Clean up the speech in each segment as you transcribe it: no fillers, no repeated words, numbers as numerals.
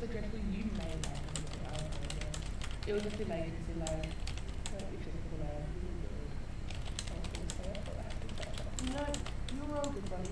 so dreadful you may like it. I don't know. It was just emergency like it's just cool I was gonna say it but I have to say it. No, you're all good buddy.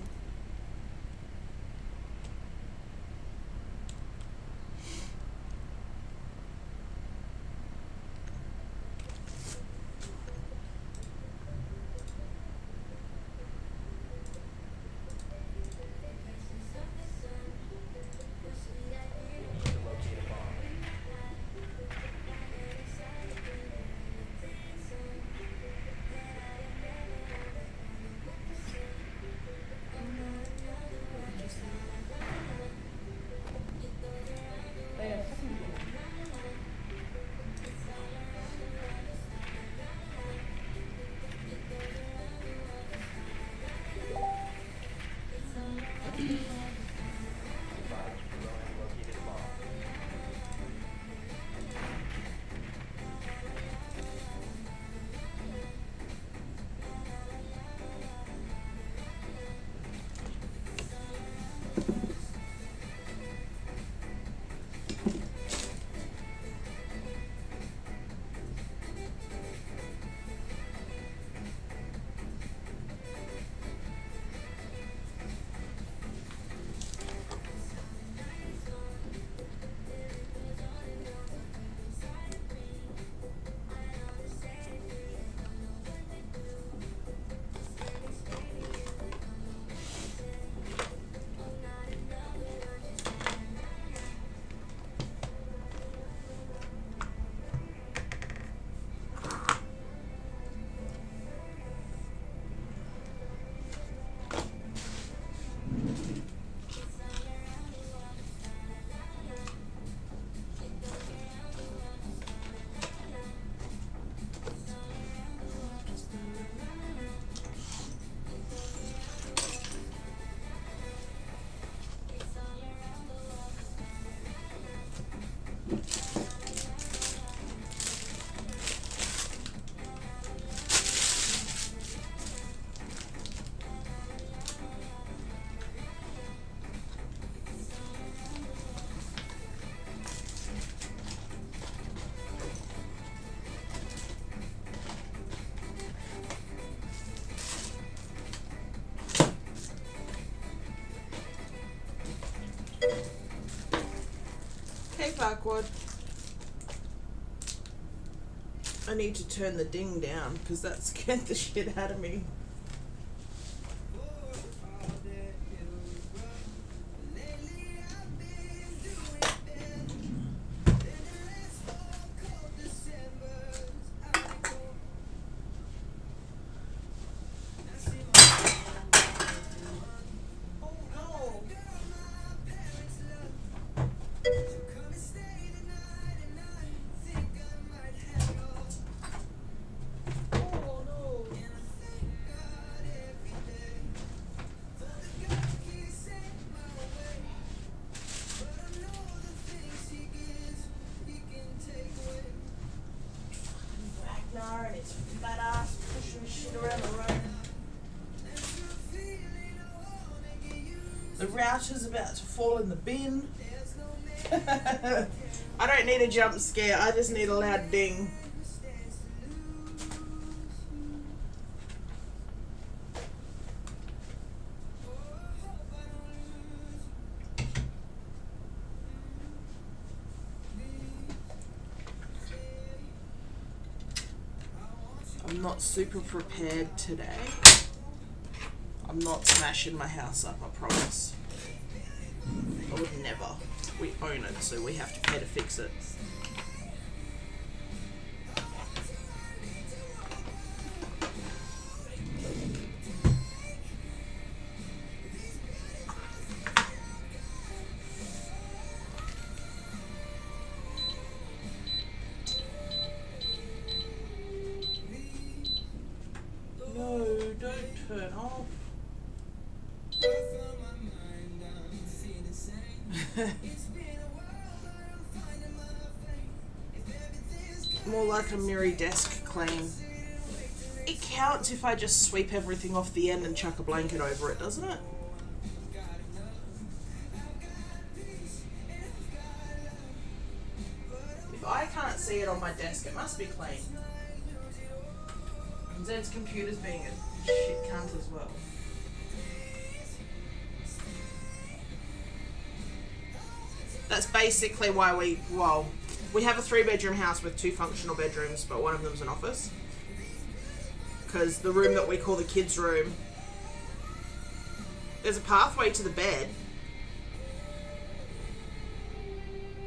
Hey, Farquad. I need to turn the ding down because that scared the shit out of me. And his fat ass pushing shit around the road. The router's about to fall in the bin. I don't need a jump scare, I just need a loud ding. I'm not super prepared today. I'm not smashing my house up, I promise. I would never. We own it, so we have to pay to fix it. No, don't turn off. More like a Miri desk clean. It counts if I just sweep everything off the end and chuck a blanket over it, doesn't it? see it on my desk. It must be clean. And Zed's computer's being a shit cunt as well. That's basically why we have a 3-bedroom house with 2 functional bedrooms, but one of them's an office. Because the room that we call the kids' room, there's a pathway to the bed.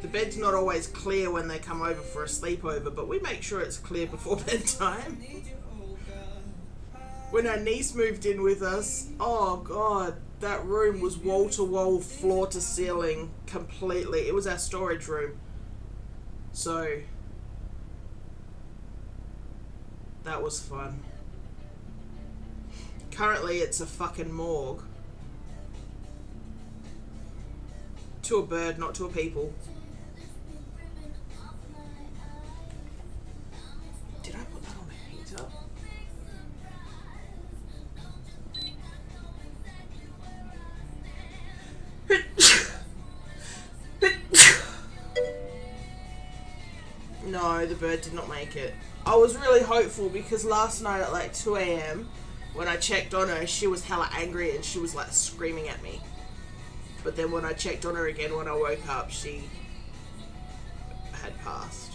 The bed's not always clear when they come over for a sleepover, but we make sure it's clear before bedtime. When our niece moved in with us, oh god, that room was wall to wall, floor to ceiling, completely. It was our storage room. So, that was fun. Currently, it's a fucking morgue. To a bird, not to a people. Did I put that on a heater? No, the bird did not make it. I was really hopeful because last night at like 2 a.m. when I checked on her, she was hella angry and she was like screaming at me. But then when I checked on her again when I woke up, she had passed.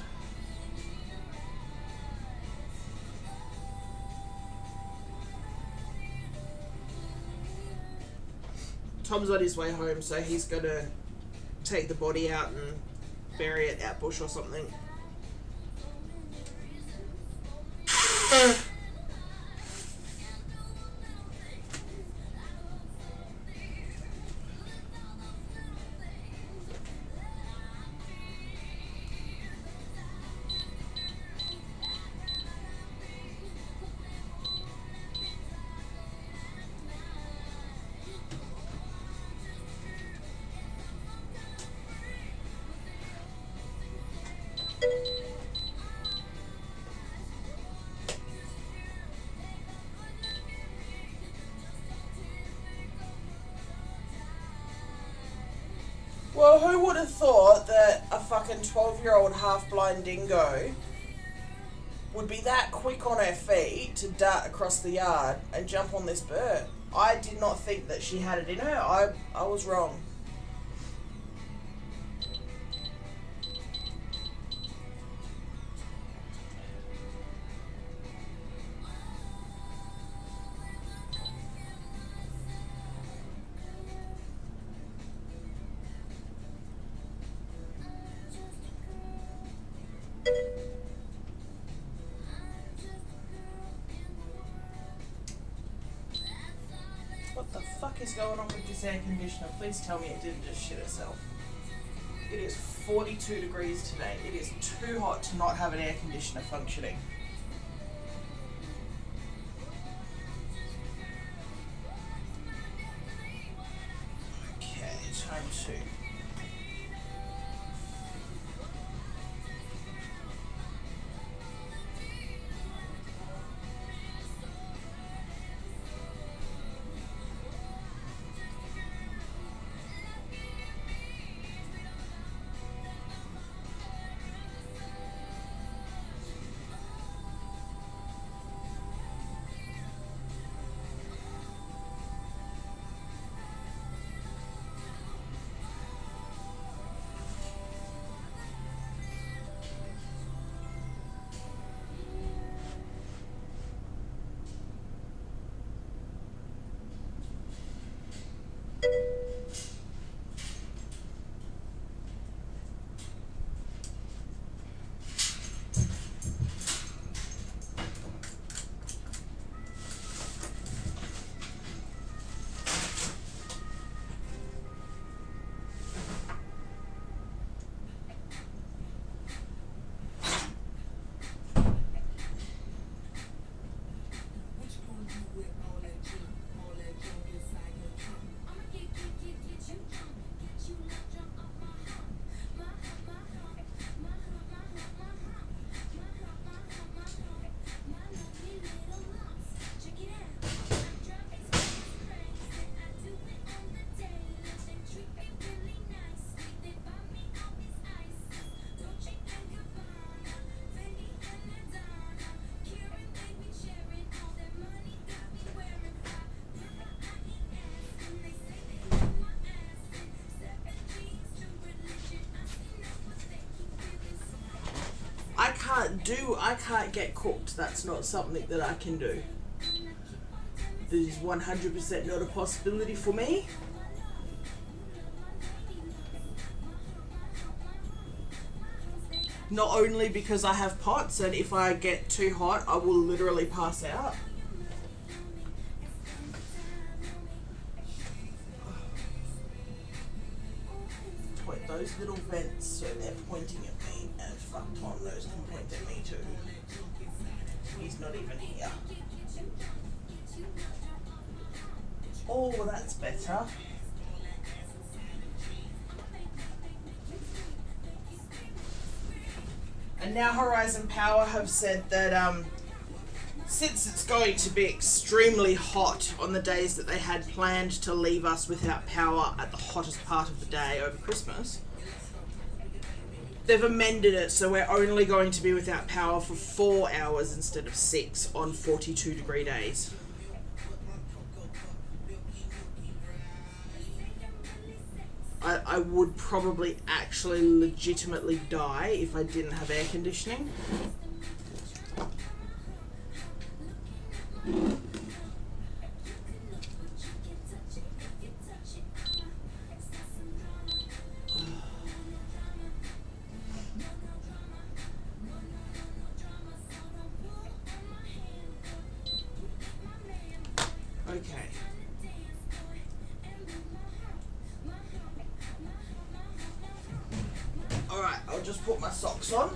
Tom's on his way home, so he's gonna take the body out and bury it out bush or something. Well, who would have thought that a fucking 12-year-old half-blind dingo would be that quick on her feet to dart across the yard and jump on this bird? I did not think that she had it in her. I was wrong. What the fuck is going on with this air conditioner? Please tell me it didn't just shit itself. It is 42 degrees today. It is too hot to not have an air conditioner functioning. Okay, time to... can't get cooked. That's not something that I can do. This is 100% not a possibility for me. Not only because I have POTS, and if I get too hot, I will literally pass out. Wait, those little vents, so they're pointing at me, and fuck Tom, those can point at me too. He's not even here. Oh, that's better. And now Horizon Power have said that since it's going to be extremely hot on the days that they had planned to leave us without power at the hottest part of the day over Christmas, they've amended it so we're only going to be without power for 4 hours instead of 6 on 42-degree days. I would probably actually legitimately die if I didn't have air conditioning. Okay. Alright, I'll just put my socks on.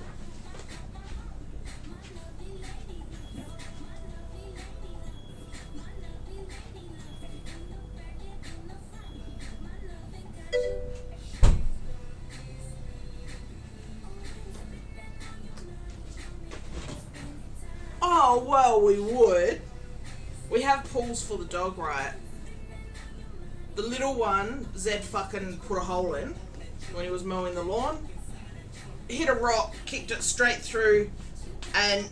Oh, well, we would. We have pools for the dog, right? The little one, Zed fucking put a hole in when he was mowing the lawn. Hit a rock, kicked it straight through, and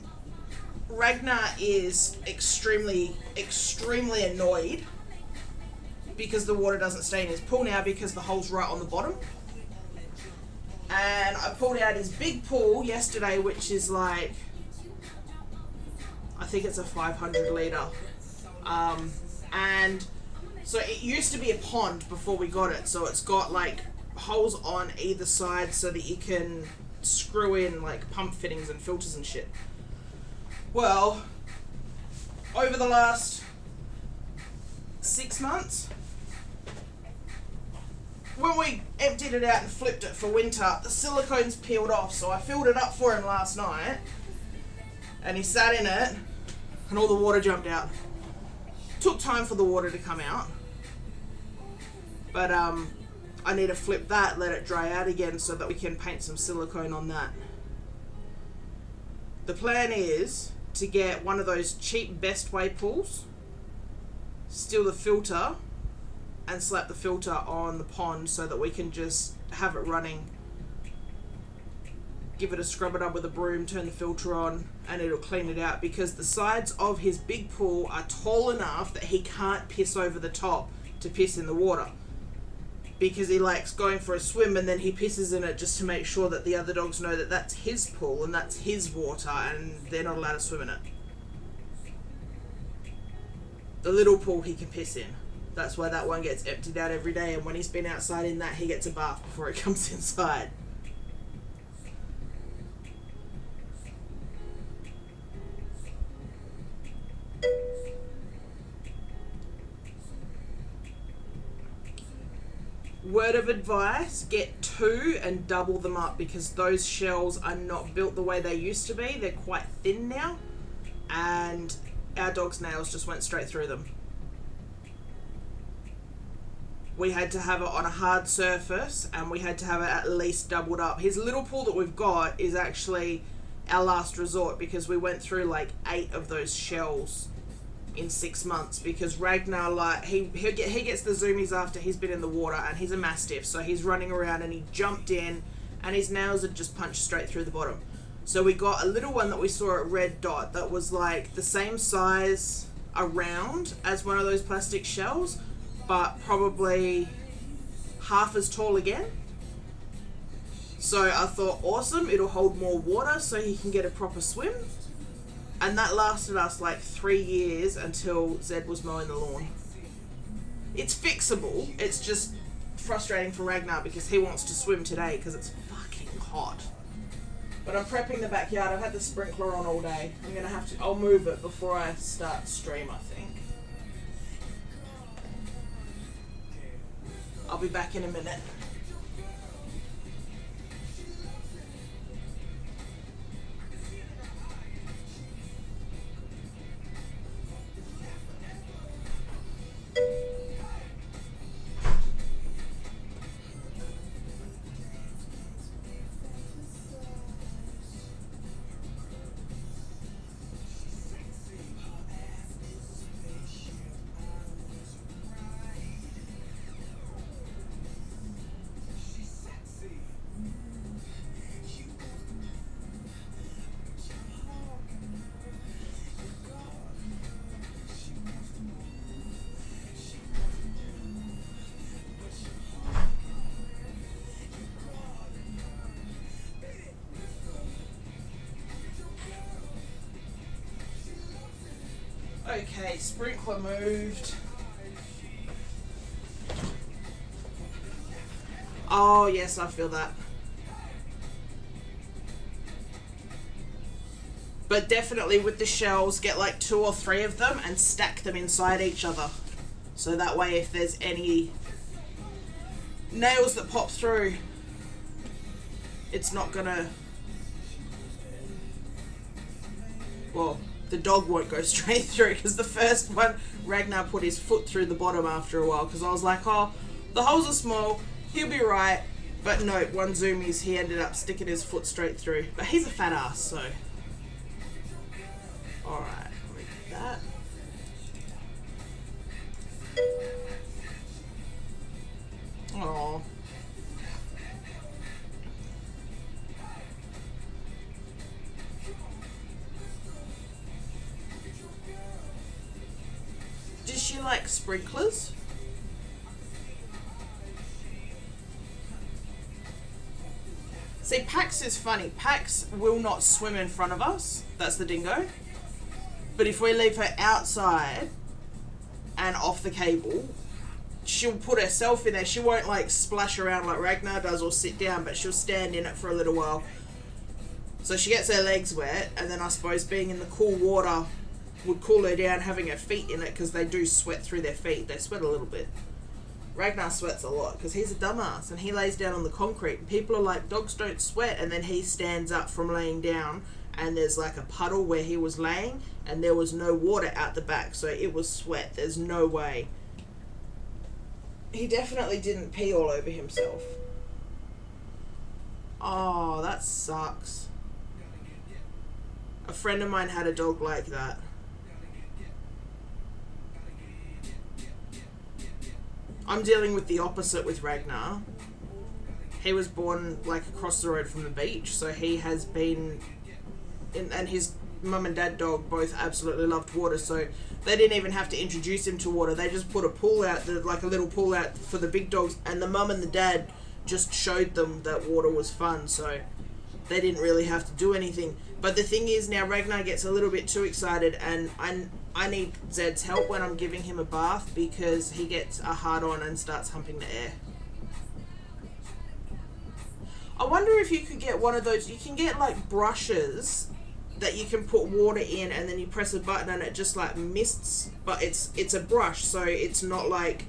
Ragnar is extremely annoyed because the water doesn't stay in his pool now because the hole's right on the bottom. And I pulled out his big pool yesterday, which is like, I think it's a 500 litre. And so it used to be a pond before we got it, so it's got like holes on either side so that you can screw in like pump fittings and filters and shit. Well, over the last 6 months, when we emptied it out and flipped it for winter, the silicone's peeled off, so I filled it up for him last night and he sat in it and all the water jumped out. Took time for the water to come out, but I need to flip that, let it dry out again so that we can paint some silicone on that. The plan is to get one of those cheap Best Way pools, steal the filter and slap the filter on the pond so that we can just have it running, give it a scrub it up with a broom, turn the filter on, and it'll clean it out, because the sides of his big pool are tall enough that he can't piss over the top to piss in the water, because he likes going for a swim and then he pisses in it just to make sure that the other dogs know that that's his pool and that's his water and they're not allowed to swim in it. The little pool he can piss in. That's why that one gets emptied out every day, and when he's been outside in that, he gets a bath before he comes inside. Word of advice, get 2 and double them up, because those shells are not built the way they used to be. They're quite thin now, and our dog's nails just went straight through them. We had to have it on a hard surface, and we had to have it at least doubled up. His little pool that we've got is actually our last resort, because we went through like 8 of those shells in 6 months, because Ragnar, like, he gets the zoomies after he's been in the water, and he's a mastiff, so he's running around and he jumped in and his nails had just punched straight through the bottom. So we got a little one that we saw at Red Dot that was like the same size around as one of those plastic shells, but probably half as tall again. So I thought, awesome, it'll hold more water so he can get a proper swim. And that lasted us like 3 years until Zed was mowing the lawn. It's fixable. It's just frustrating for Ragnar because he wants to swim today because it's fucking hot. But I'm prepping the backyard. I've had the sprinkler on all day. I'm going to have to... I'll move it before I start stream, I think. I'll be back in a minute. Okay, sprinkler moved. Oh, yes, I feel that. But definitely with the shells, get like 2 or 3 of them and stack them inside each other. So that way if there's any nails that pop through, it's not gonna... Well, the dog won't go straight through because the first one, Ragnar put his foot through the bottom after a while because I was like, oh, the holes are small, he'll be right. But no, one zoomies, he ended up sticking his foot straight through. But he's a fat ass, so... Alright, look at that. Aww. Does she like sprinklers? See, Pax is funny. Pax will not swim in front of us. That's the dingo. But if we leave her outside and off the cable, she'll put herself in there. She won't like splash around like Ragnar does or sit down, but she'll stand in it for a little while. So she gets her legs wet, and then I suppose being in the cool water would cool her down, having her feet in it, because they do sweat through their feet. They sweat a little bit. Ragnar sweats a lot because he's a dumbass and he lays down on the concrete and people are like, dogs don't sweat, and then he stands up from laying down and there's like a puddle where he was laying and there was no water out the back, so it was sweat. There's no way. He definitely didn't pee all over himself. Oh, that sucks. A friend of mine had a dog like that. I'm dealing with the opposite with Ragnar. He was born like across the road from the beach, so he has been and his mum and dad dog both absolutely loved water, so they didn't even have to introduce him to water. They just put a pool out, like a little pool out for the big dogs, and the mum and the dad just showed them that water was fun, so they didn't really have to do anything. But the thing is, now Ragnar gets a little bit too excited, and I need Zed's help when I'm giving him a bath because he gets a hard on and starts humping the air. I wonder if you could get one of those, you can get like brushes that you can put water in and then you press a button and it just like mists, but it's a brush, so it's not like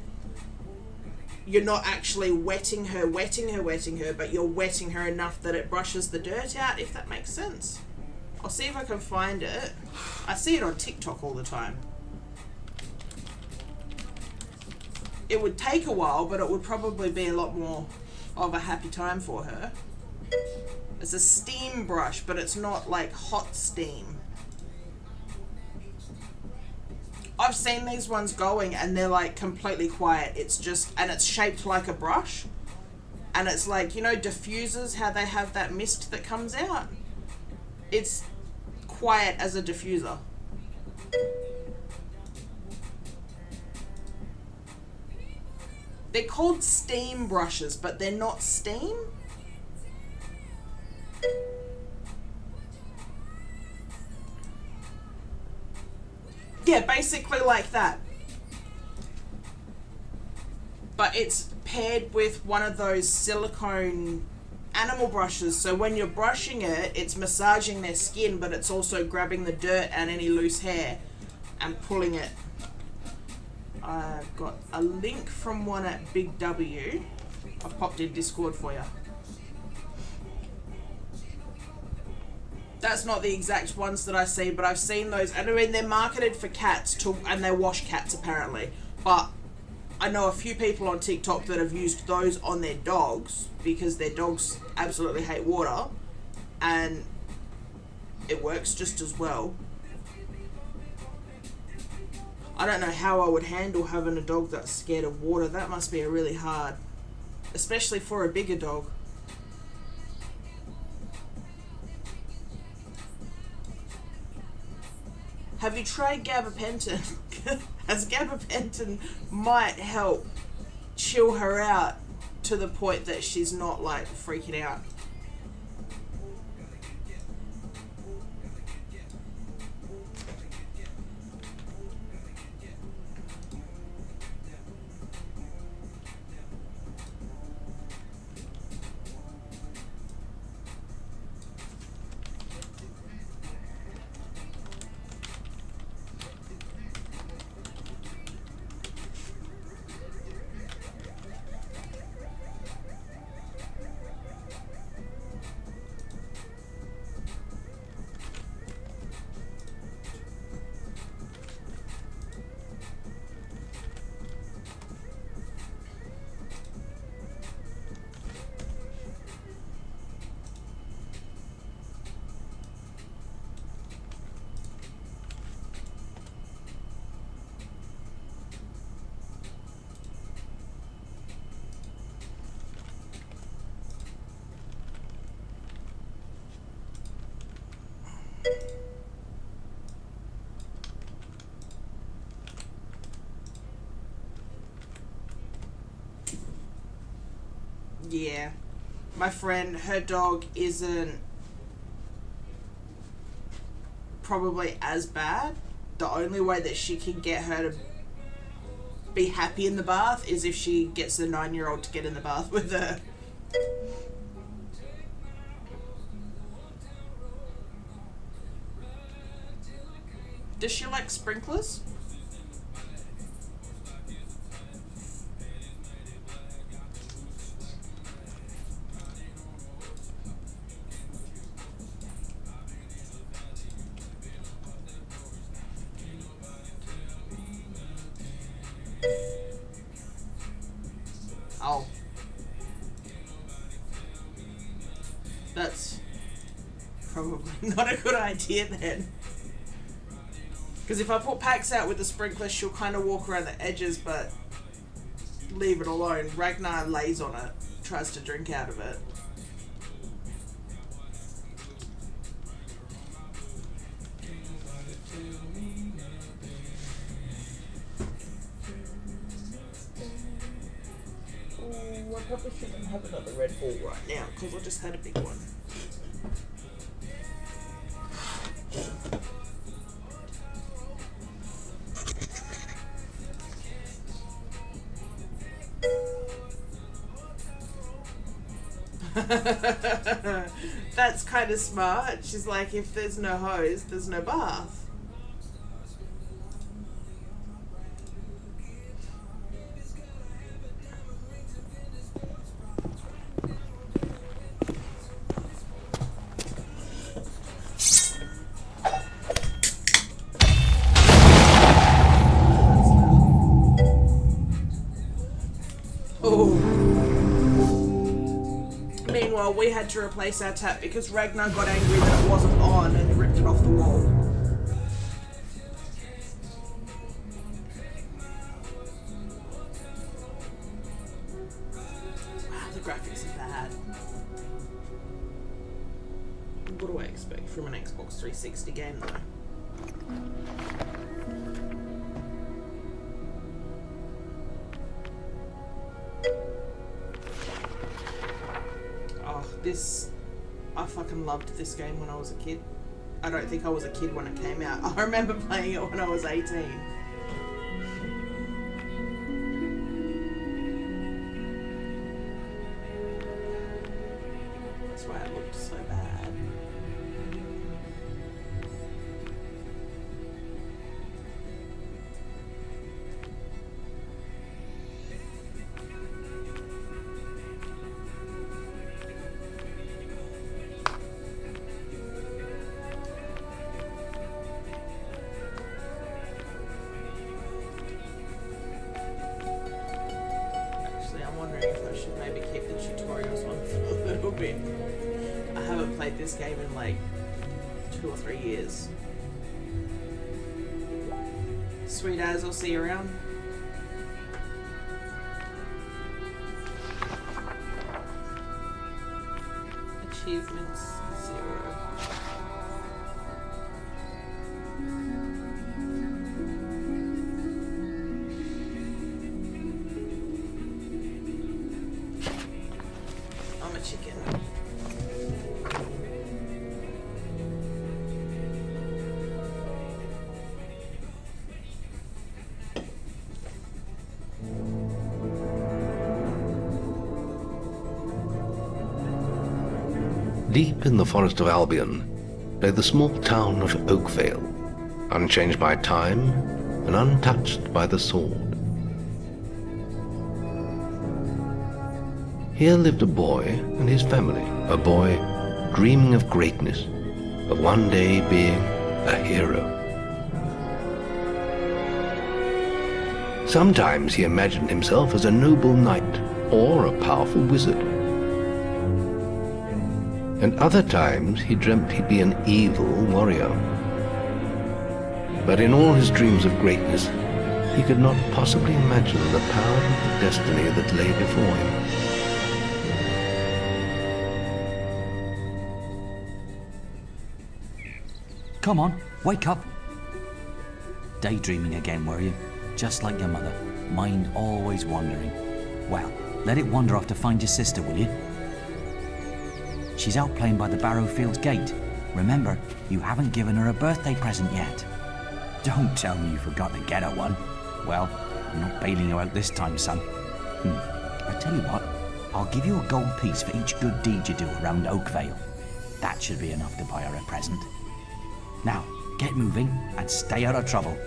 you're not actually wetting her, but you're wetting her enough that it brushes the dirt out, if that makes sense. I'll see if I can find it. I see it on TikTok all the time. It would take a while, but it would probably be a lot more of a happy time for her. It's a steam brush, but it's not like hot steam. I've seen these ones going and they're like completely quiet. It's just, and it's shaped like a brush. And it's like, you know, diffusers, how they have that mist that comes out? It's quiet as a diffuser. They're called steam brushes, but they're not steam. Yeah, basically like that. But it's paired with one of those silicone animal brushes, so when you're brushing it, it's massaging their skin, but it's also grabbing the dirt and any loose hair and pulling it. I've got a link from one at Big W. I've popped in Discord for you. That's not the exact ones that I see, but I've seen those. And I mean, they're marketed for cats too, and they wash cats apparently. But I know a few people on TikTok that have used those on their dogs because their dogs absolutely hate water, and it works just as well. I don't know how I would handle having a dog that's scared of water. That must be really hard, especially for a bigger dog. Have you tried gabapentin? As gabapentin might help chill her out to the point that she's not like freaking out. Yeah. My friend, her dog isn't probably as bad. The only way that she can get her to be happy in the bath is if she gets the 9-year-old to get in the bath with her. Does she like sprinklers? Oh. That's probably not a good idea then. Because if I put Pax out with the sprinkler, she'll kind of walk around the edges, but leave it alone. Ragnar lays on it, tries to drink out of it. I probably shouldn't have another Red Bull right now because I just had a big one. That's kind of smart. She's like, if there's no hose, there's no bath. Meanwhile, we had to replace our tap because Ragnar got angry that it wasn't on and ripped it off the wall. Wow, the graphics are bad. What do I expect from an Xbox 360 game though? I fucking loved this game when I was a kid. I don't think I was a kid when it came out. I remember playing it when I was 18. That's why it looked so bad. I haven't played this game in like 2 or 3 years. Sweet as, I'll see you around. Achievements 0. I'm a chicken. Deep in the forest of Albion lay the small town of Oakvale, unchanged by time and untouched by the sword. Here lived a boy and his family, a boy dreaming of greatness, of one day being a hero. Sometimes he imagined himself as a noble knight or a powerful wizard. And other times he dreamt he'd be an evil warrior. But in all his dreams of greatness, he could not possibly imagine the power of the destiny that lay before him. Come on, wake up. Daydreaming again, were you? Just like your mother, mind always wandering. Well, let it wander off to find your sister, will you? She's out playing by the Barrowfields gate. Remember, you haven't given her a birthday present yet. Don't tell me you forgot to get her one. Well, I'm not bailing you out this time, son. I tell you what, I'll give you a gold piece for each good deed you do around Oakvale. That should be enough to buy her a present. Now, get moving and stay out of trouble.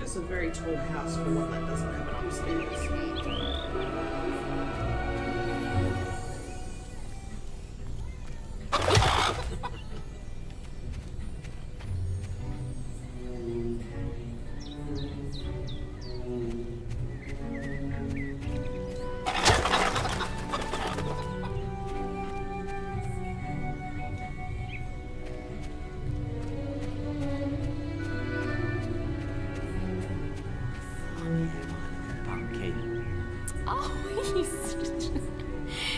It's a very tall house for one that doesn't have an upstairs.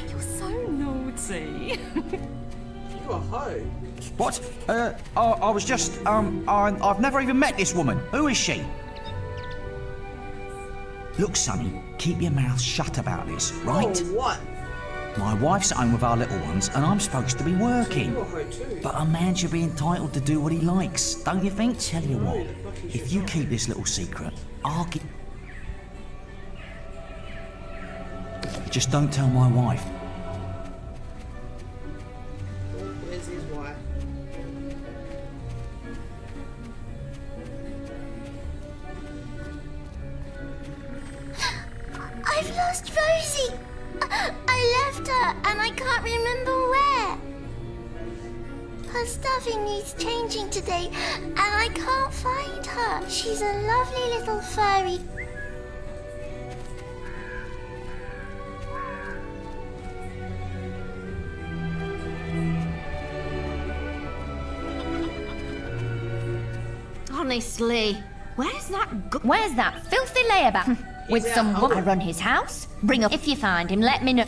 You're so naughty. You a hoe. What? I was just, I've never even met this woman. Who is she? Look, Sonny, keep your mouth shut about this, right? Oh, what? My wife's at home with our little ones, and I'm supposed to be working. You a hoe too. But a man should be entitled to do what he likes, don't you think? Tell you what, if you keep this little secret, I'll give... Just don't tell my wife. Where's his wife? I've lost Rosie. I left her and I can't remember where. Her stuffing needs changing today, and I can't find her. She's a lovely little furry. Honestly, where's that filthy layabout? With out. some woman. I run his house. Bring up. If you find him, let me know.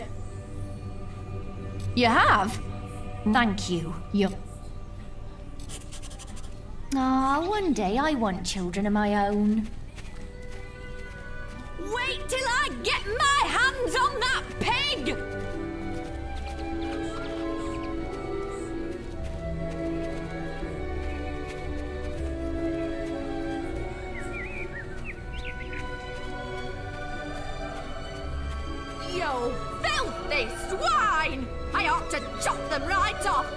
You have? Thank you. One day I want children of my own. Wait till I get my hands on that pig! You filthy swine! I ought to chop them right off!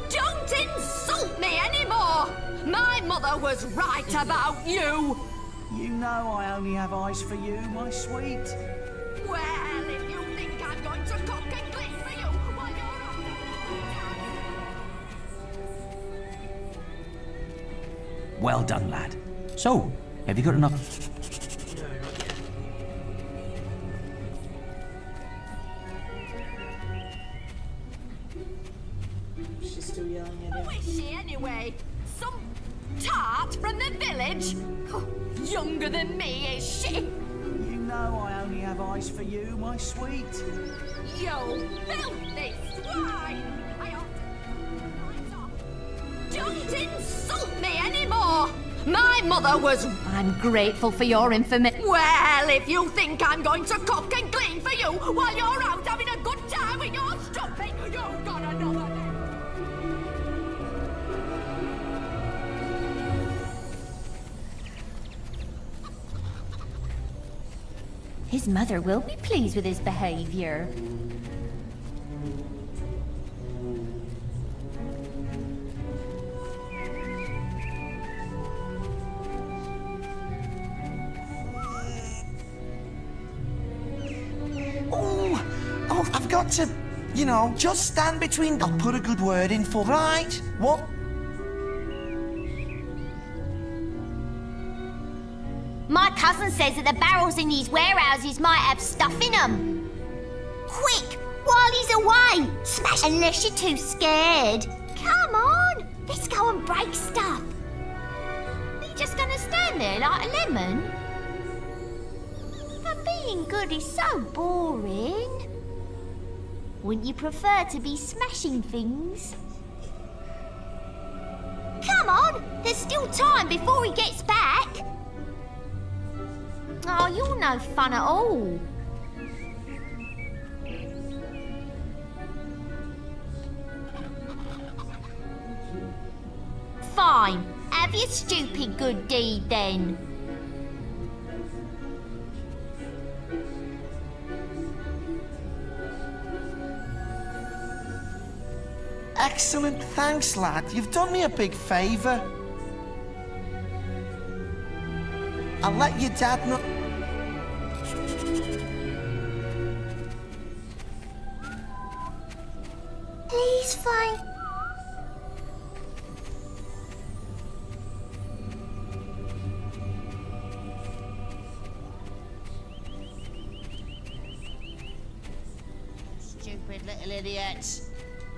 Don't insult me anymore! My mother was right about you! You know I only have eyes for you, my sweet. Well, if you think I'm going to cook and clean for you while you're out. Well done, lad. So, have you got enough? No, not yet. She's still yelling at him. Who is she anyway? Some tart from the village? Oh, younger than me, is she? You know I only have eyes for you, my sweet. You filthy swine! I ought to... Don't insult me anymore! My mother was... I'm grateful for your information. Well, if you think I'm going to cook and clean for you while you're out having a good time with your strumpet, you've got another name. His mother will be pleased with his behavior. Oh, I've got to, just stand between. I'll put a good word in for. Right? What? My cousin says that the barrels in these warehouses might have stuff in them. Quick, while he's away, smash unless you're too scared. Come on, let's go and break stuff. Are you just gonna stand there like a lemon? But being good is so boring. Wouldn't you prefer to be smashing things? Come on, there's still time before he gets back. Oh, you're no fun at all. Fine, have your stupid good deed then. Excellent, thanks, lad. You've done me a big favour. I'll let your dad know. Please find... Stupid little idiots.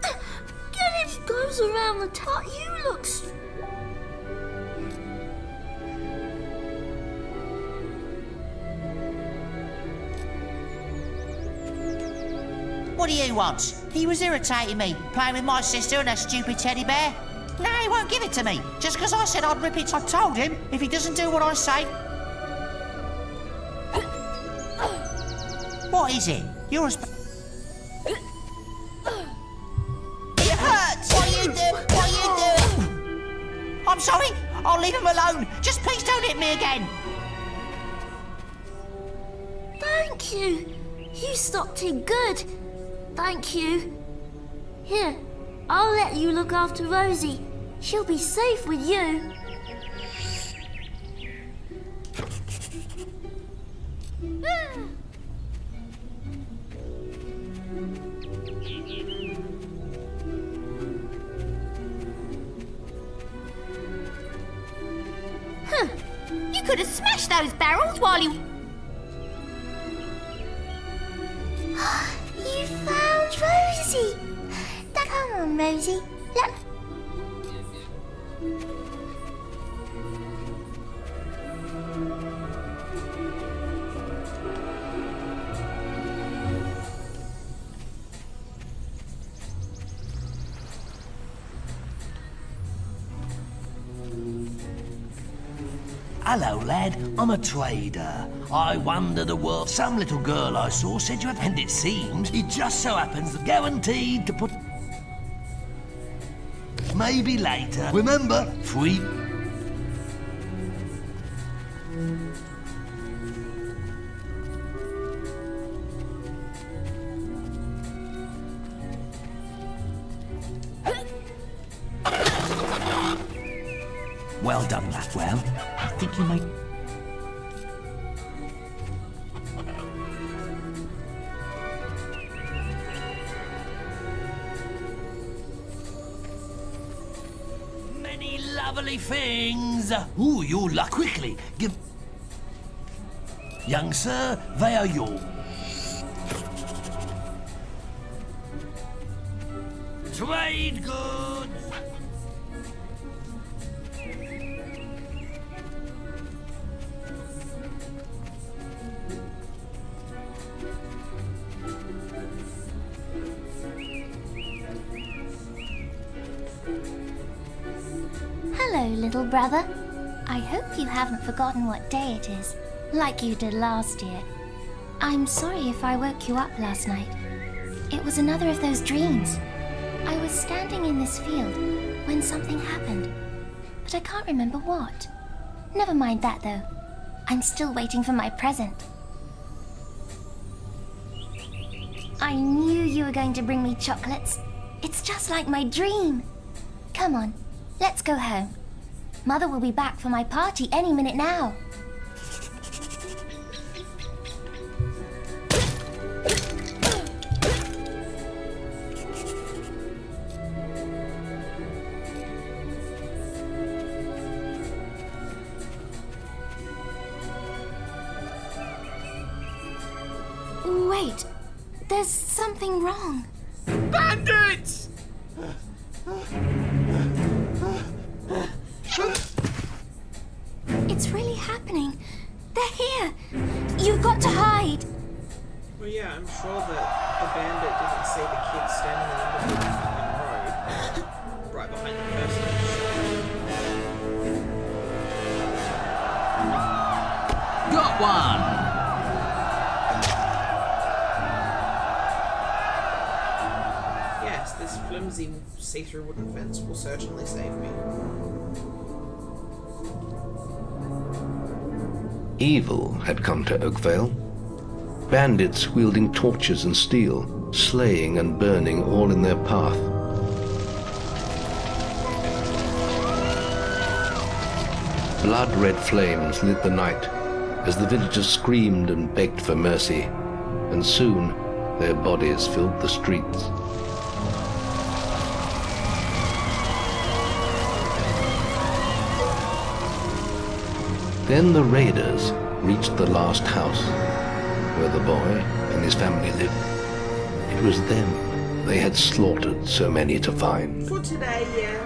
Get it goes around the top. You look... What do you want? He was irritating me, playing with my sister and her stupid teddy bear. Now he won't give it to me, just because I said I'd rip it. I told him, if he doesn't do what I say... What is it? You're a It hurts! What are you doing? What are you doing? I'm sorry, I'll leave him alone. Just please don't hit me again. Thank you. You stopped him good. Thank you. Here, I'll let you look after Rosie. She'll be safe with you. could have smashed those barrels while you... You found Rosie! Come on, Rosie. Look. Hello, lad. I'm a trader. I wander the world. Some little girl I saw said you had, and it seems it just so happens that guaranteed to put... Maybe later. Remember, free... Well done, lad. Well, I think you may... Many lovely things. Ooh, you luck quickly. Give... Young sir, they are yours. Trade goods. Hello, little brother. I hope you haven't forgotten what day it is, like you did last year. I'm sorry if I woke you up last night. It was another of those dreams. I was standing in this field when something happened, but I can't remember what. Never mind that, though. I'm still waiting for my present. I knew you were going to bring me chocolates. It's just like my dream. Come on, let's go home. Mother will be back for my party any minute now. Wait, there's something wrong. Bandits! It's really happening. They're here. You've got to hide. Well, yeah, I'm sure that the bandit didn't see the kid standing in the middle of the fucking road, right behind the person. Got one! Yes, this flimsy see-through wooden fence will certainly save me. Evil had come to Oakvale. Bandits wielding torches and steel, slaying and burning all in their path. Blood-red flames lit the night as the villagers screamed and begged for mercy, and soon their bodies filled the streets. Then the raiders reached the last house, where the boy and his family lived. It was them they had slaughtered so many to find. For today, yeah.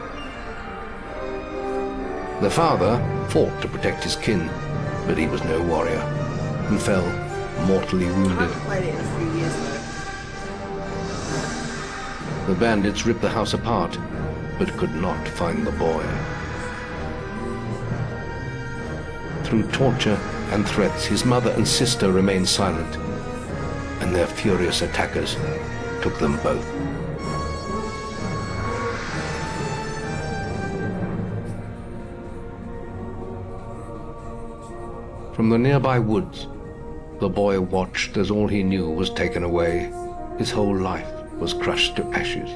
The father fought to protect his kin, but he was no warrior, and fell mortally I wounded. haven't played it in a few years though. The bandits ripped the house apart, but could not find the boy. Through torture and threats, his mother and sister remained silent, and their furious attackers took them both. From the nearby woods, the boy watched as all he knew was taken away. His whole life was crushed to ashes.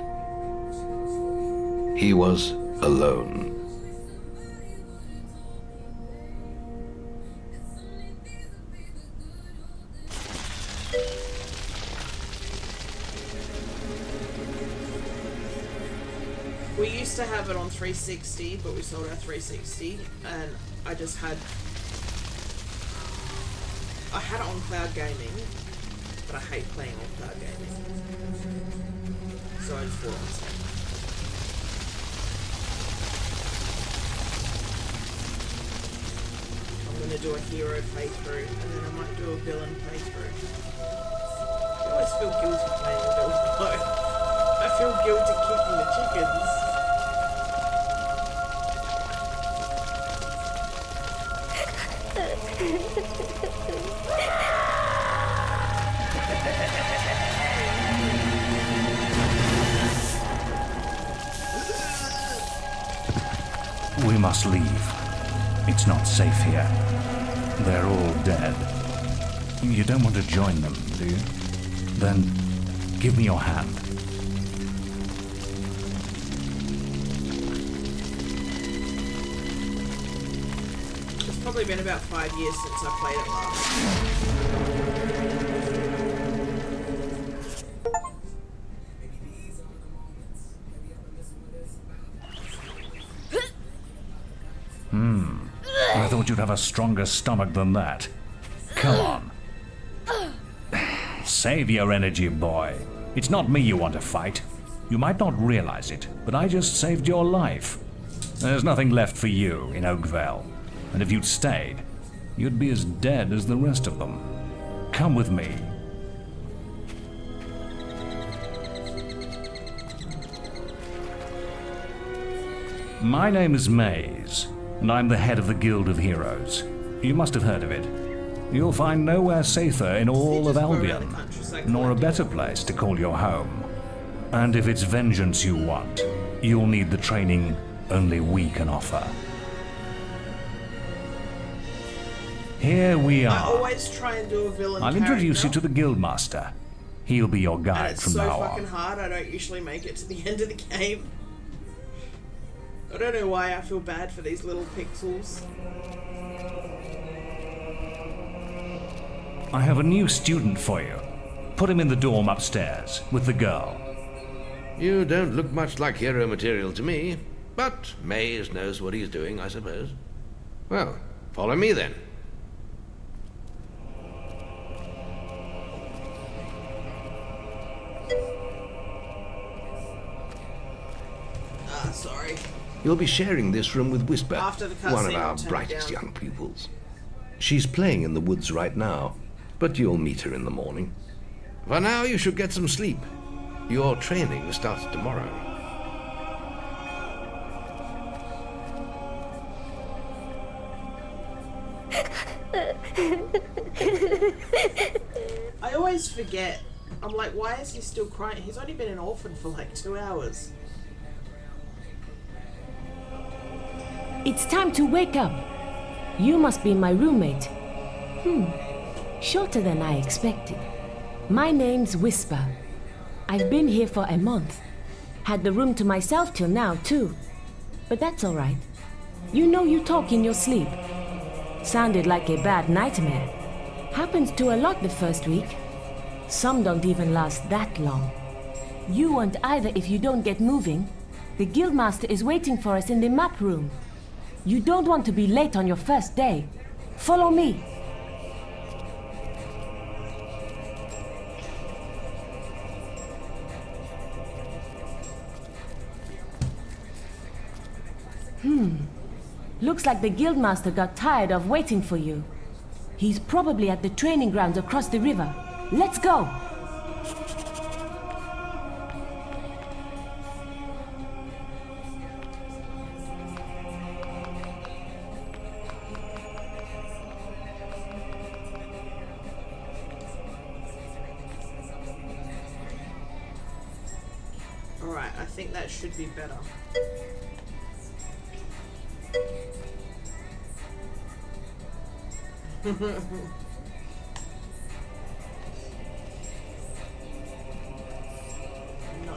He was alone. We used to have it on 360, but we sold our 360, and I just had I had it on cloud gaming, but I hate playing on cloud gaming. So I just bought it on Steam. I'm gonna do a hero playthrough, and then I might do a villain playthrough. I always feel guilty playing a villain though. I feel guilty kicking the chickens. We must leave. It's not safe here. They're all dead. You don't want to join them, do you? Then give me your hand. It's probably been about 5 years since I played it last. I thought you'd have a stronger stomach than that. Come on. Save your energy, boy. It's not me you want to fight. You might not realize it, but I just saved your life. There's nothing left for you in Oakvale. And if you'd stayed, you'd be as dead as the rest of them. Come with me. My name is Maze, and I'm the head of the Guild of Heroes. You must have heard of it. You'll find nowhere safer in all of Albion, nor a better place to call your home. And if it's vengeance you want, you'll need the training only we can offer. Here we are. I always try and do a villain I'll introduce you to the Guildmaster. He'll be your guide from now on. It's so fucking hard, I don't usually make it to the end of the game. I don't know why I feel bad for these little pixels. I have a new student for you. Put him in the dorm upstairs with the girl. You don't look much like hero material to me, but Maze knows what he's doing, I suppose. Well, follow me then. Sorry. You'll be sharing this room with Whisper, After the cutscene, one of our turn it brightest down. young pupils. She's playing in the woods right now, but you'll meet her in the morning. For now, you should get some sleep. Your training starts tomorrow. I always forget. I'm like, why is he still crying? He's only been an orphan for like 2 hours. It's time to wake up. You must be my roommate. Shorter than I expected. My name's Whisper. I've been here for a month. Had the room to myself till now, too. But that's all right. You know you talk in your sleep. Sounded like a bad nightmare. Happens to a lot the first week. Some don't even last that long. You won't either if you don't get moving. The Guildmaster is waiting for us in the map room. You don't want to be late on your first day. Follow me. Looks like the Guildmaster got tired of waiting for you. He's probably at the training grounds across the river. Let's go! Alright, I think that should be better. Not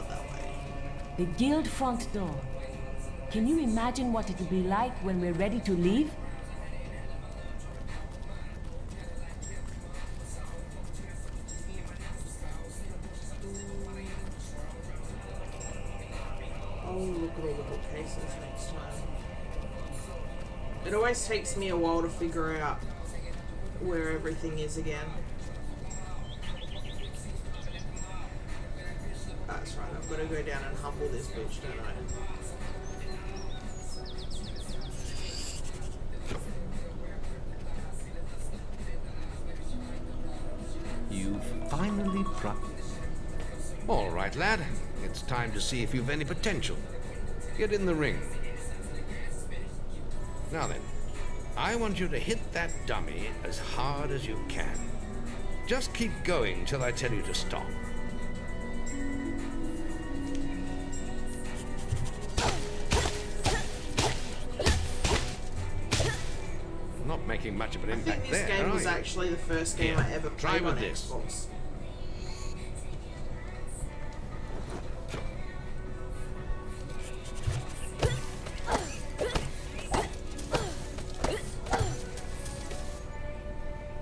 that way. The guild front door. Can you imagine what it'll be like when we're ready to leave? Oh, look at all the bookcases next time. It always takes me a while to figure out where everything is again. That's right, I've got to go down and humble this bitch, don't I? You've finally All right, lad. It's time to see if you've any potential. Get in the ring. Now then, I want you to hit that dummy as hard as you can. Just keep going till I tell you to stop. Not making much of an impact I think this there, game was are you? actually the first game I ever Try played with on this. Xbox.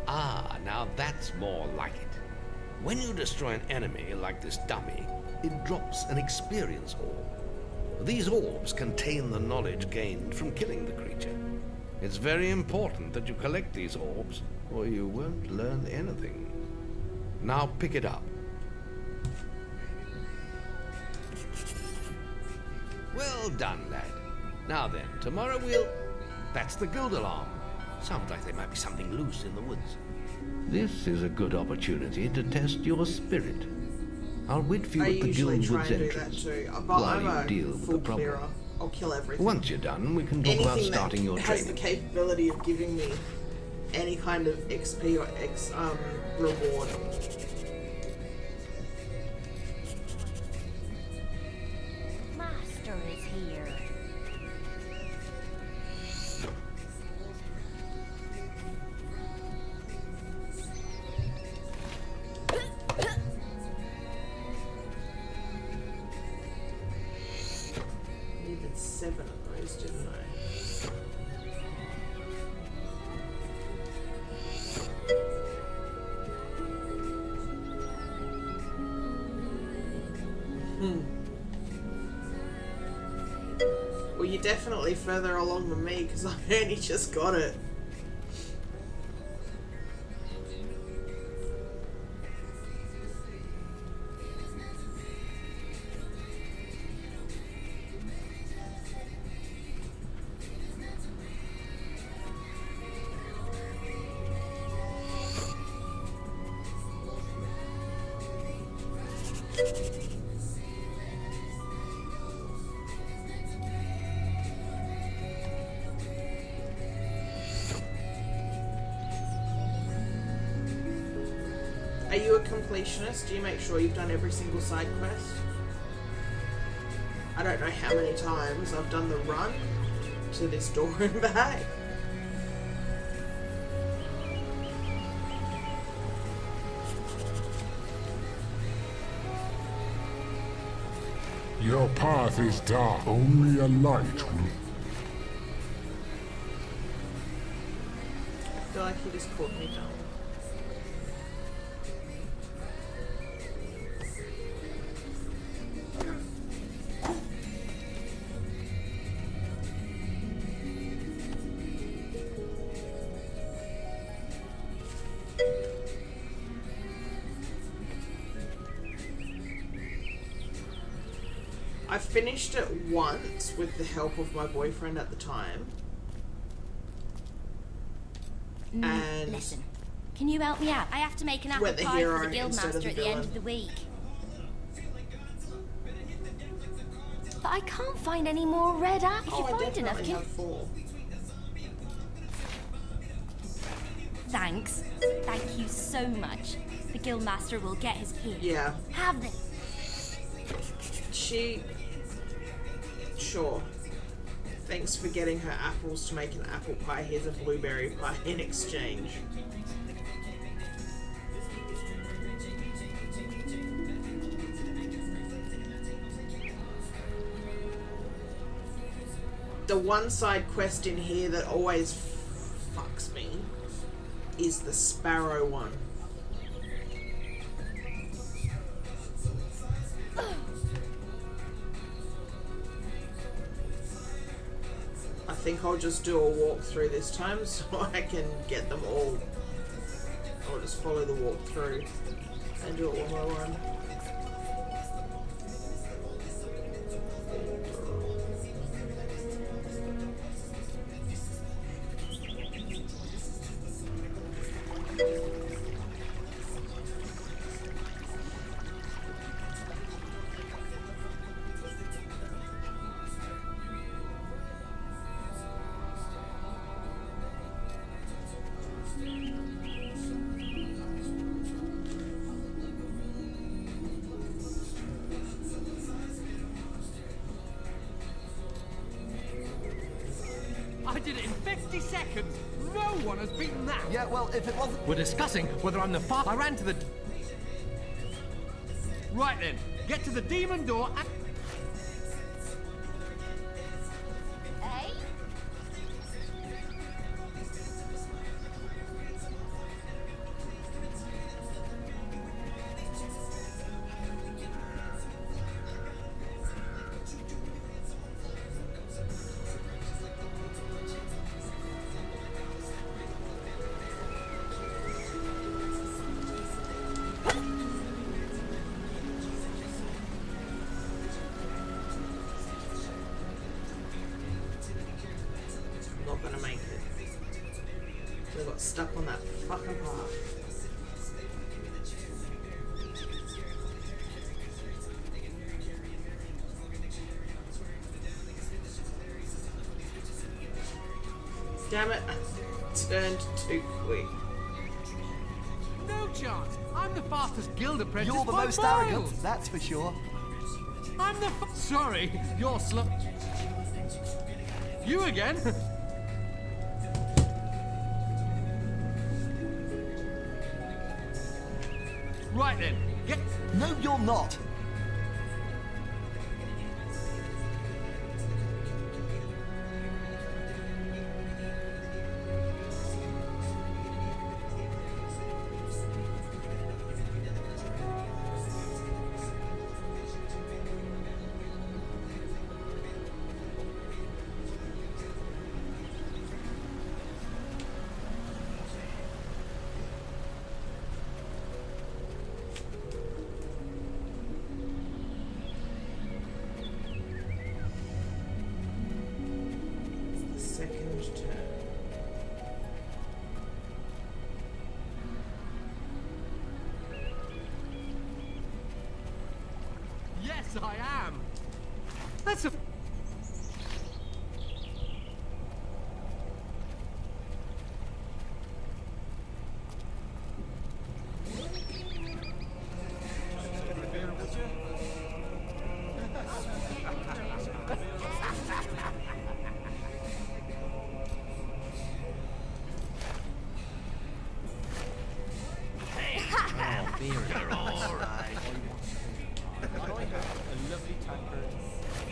Ah, now that's more like it. When you destroy an enemy like this dummy, it drops an experience orb. These orbs contain the knowledge gained from killing the creature. It's very important that you collect these orbs, or you won't learn anything. Now pick it up. Well done, lad. Now then, tomorrow we'll... That's the guild alarm. Sounds like there might be something loose in the woods. This is a good opportunity to test your spirit. I'll wait for you at the guild woods entrance while you deal with the problem. Clearer. I'll kill everything. Once you're done, we can talk about starting your has the training. capability of giving me any kind of XP or reward. Master is here. Needed 7 of those, didn't I? Well, you're definitely further along than me because I only just got it. Are you a completionist? Do you make sure you've done every single side quest? I don't know how many times I've done the run to this door and back. Your path is dark. Only a light will... I feel like he just called me dumb. I finished it once with the help of my boyfriend at the time. And Listen, can you help me out? I have to make an apple We're the pie hero for the instead of guildmaster the at the end villain. of the week. But I can't find any more red apples. If you I find enough, definitely have 4. Thanks. Thank you so much. The guildmaster will get his key. Yeah. Have this. Sure. Thanks for getting her apples to make an apple pie. Here's a blueberry pie in exchange. The one side quest in here that always fucks me is the sparrow one. I think I'll just do a walkthrough this time so I can get them all I'll just follow the walkthrough and do it one by one. I did it in 50 seconds. No one has beaten that. Yeah, well, if it wasn't... We're discussing whether I'm the I ran to the... Right then, get to the demon door and... Eh? Not gonna make it. We got stuck on that fucking path. Damn it, I turned too quick. No chance. I'm the fastest guild apprentice. You're the by most miles. arrogant, that's for sure. I'm the Sorry, you're slow. You again? Right then, get... No, you're not. Second turn. Yes, I am. That's a...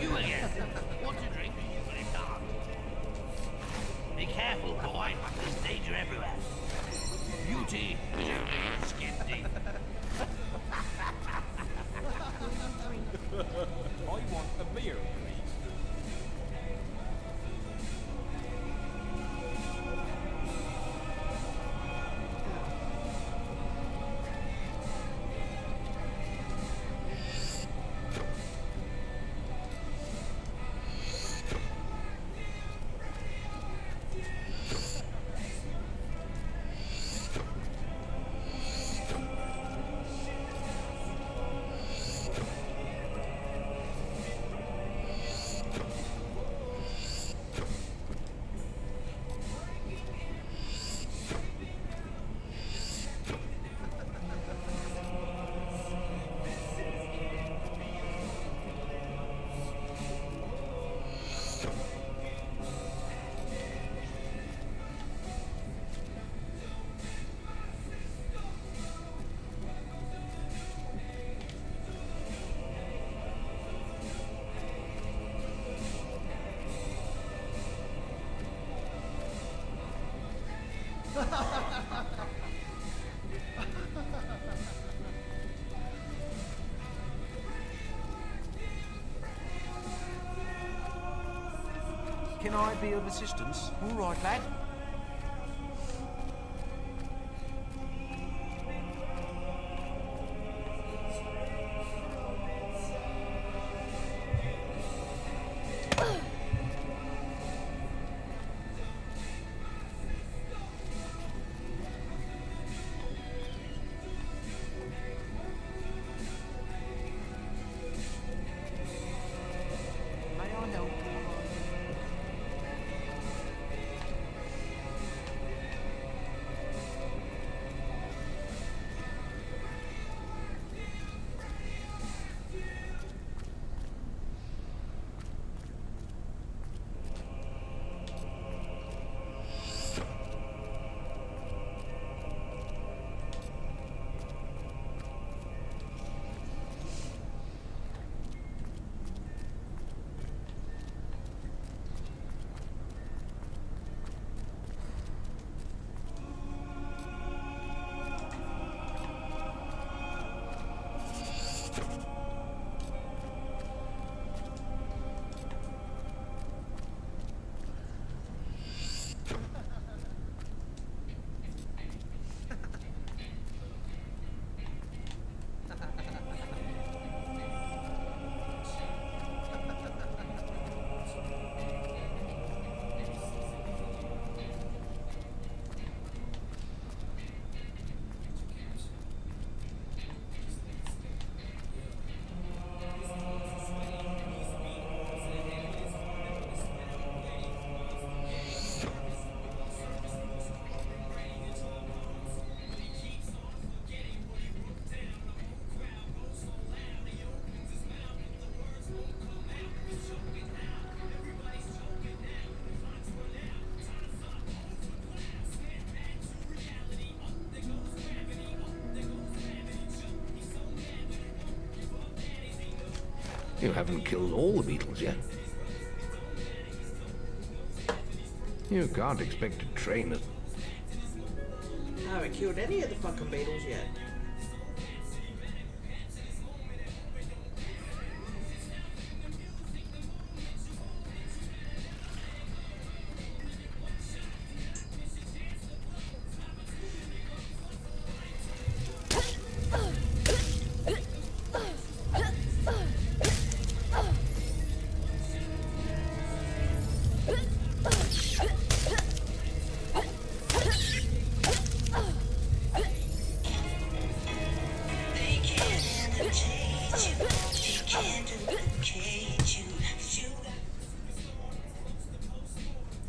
You again. Want to drink? But it can't. Be careful, boy. There's danger everywhere. Beauty is only skin deep. I want a beer, please. Can I be of assistance? All right, lad. You haven't killed all the beetles yet. You can't expect to train it. I haven't killed any of the fucking beetles yet.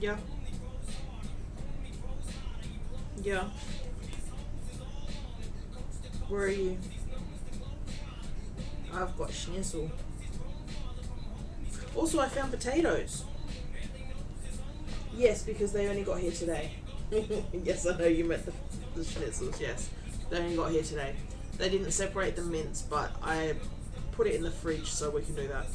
Yeah. Yeah. Where are you? I've got schnitzel. Also, I found potatoes. Yes, because they only got here today. Yes, I know you meant the schnitzels, yes. They only got here today. They didn't separate the mince, but I put it in the fridge so we can do that.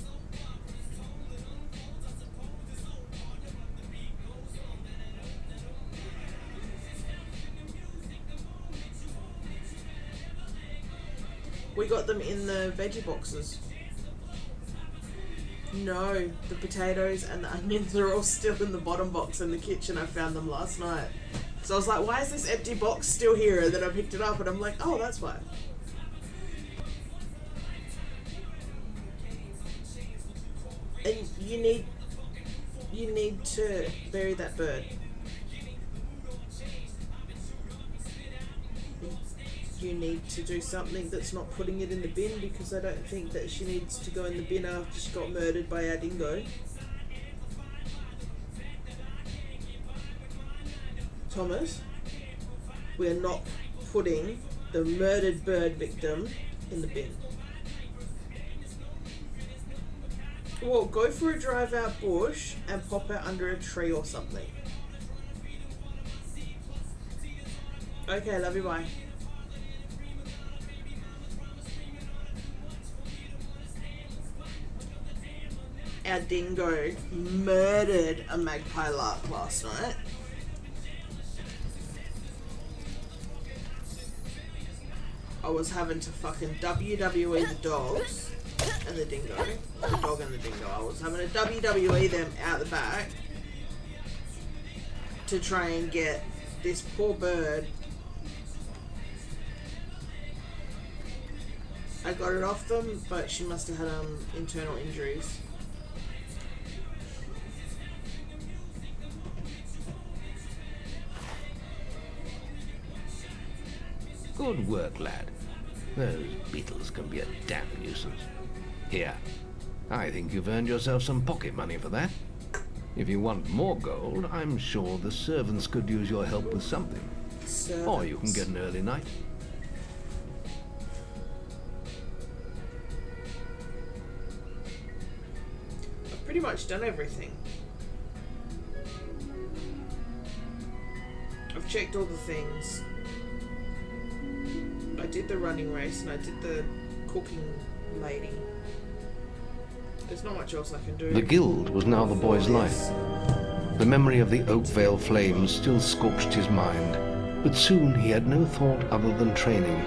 We got them in the veggie boxes. No, the potatoes and the onions are all still in the bottom box in the kitchen. I found them last night. So I was like, why is this empty box still here? And then I picked it up and I'm like, oh, that's why. And you need to bury that bird. You need to do something that's not putting it in the bin, because I don't think that she needs to go in the bin after she got murdered by our dingo. Thomas, we're not putting the murdered bird victim in the bin. Well, go for a drive out bush and pop her under a tree or something. Okay, love you, bye. Our dingo murdered a magpie lark last night. I was having to fucking WWE the dogs and the dingo. The dog and the dingo. I was having to WWE them out the back to try and get this poor bird. I got it off them, but she must have had internal injuries. Good work, lad. Those beetles can be a damn nuisance. Here, I think you've earned yourself some pocket money for that. If you want more gold, I'm sure the servants could use your help with something. Servants. Or you can get an early night. I've pretty much done everything. I've checked all the things. I did the running race and I did the cooking lady. There's not much else I can do. The guild was now the boy's life. The memory of the Oakvale flames still scorched his mind, but soon he had no thought other than training,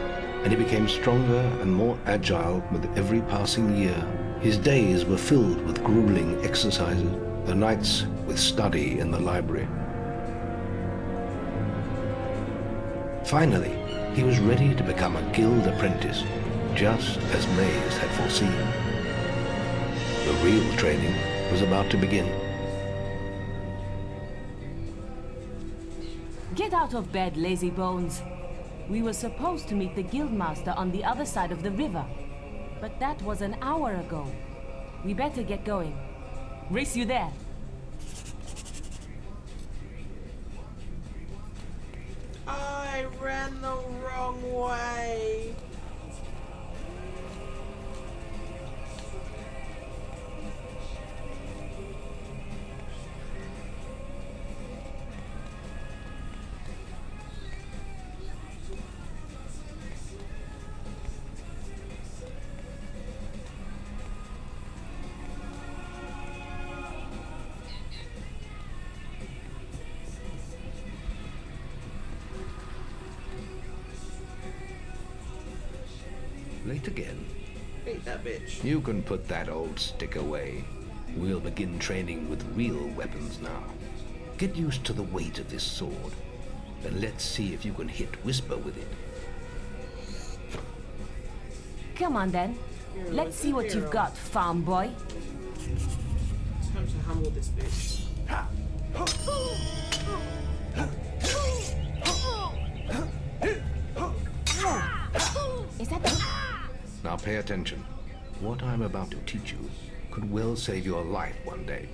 and he became stronger and more agile with every passing year. His days were filled with grueling exercises, the nights with study in the library. Finally, he was ready to become a guild apprentice, just as Maze had foreseen. The real training was about to begin. Get out of bed, lazy bones. We were supposed to meet the guildmaster on the other side of the river, but that was an hour ago. We better get going. Race you there. I ran the wrong way. right again. Beat that bitch. You can put that old stick away. We'll begin training with real weapons now. Get used to the weight of this sword, and let's see if you can hit Whisper with it. Come on then. Let's see what you've got, farm boy. Time to humble this bitch. Is that the... Now pay attention. What I'm about to teach you could well save your life one day.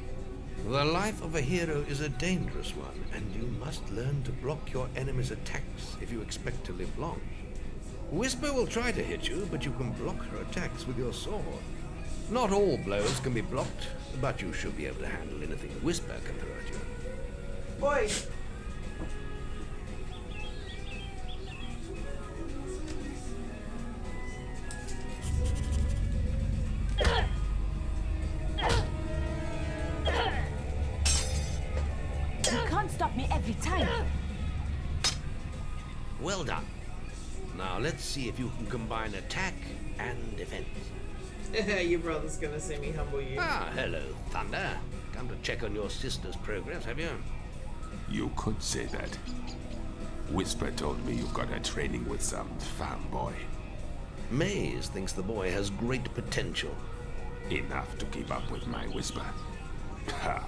The life of a hero is a dangerous one, and you must learn to block your enemy's attacks if you expect to live long. Whisper will try to hit you, but you can block her attacks with your sword. Not all blows can be blocked, but you should be able to handle anything Whisper can throw at you. Boy! You can't stop me every time. Well done. Now let's see if you can combine attack and defense. Your brother's gonna see me humble you. Ah, hello, Thunder. Come to check on your sister's progress, have you? You could say that. Whisper told me you got her training with some fanboy. Maze thinks the boy has great potential. Enough to keep up with my Whisper. Ha!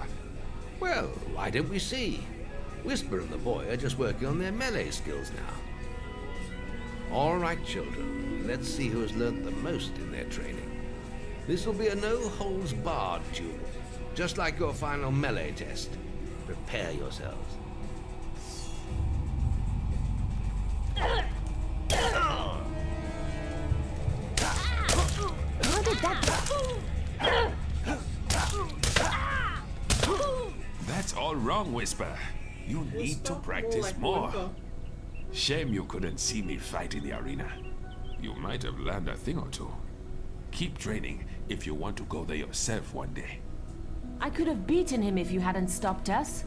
Well, why don't we see? Whisper and the boy are just working on their melee skills now. All right, children. Let's see who has learnt the most in their training. This will be a no-holds-barred duel, just like your final melee test. Prepare yourselves. How did that... That's all wrong, Whisper. You need to practice more. Shame you couldn't see me fight in the arena. You might have learned a thing or two. Keep training if you want to go there yourself one day. I could have beaten him if you hadn't stopped us.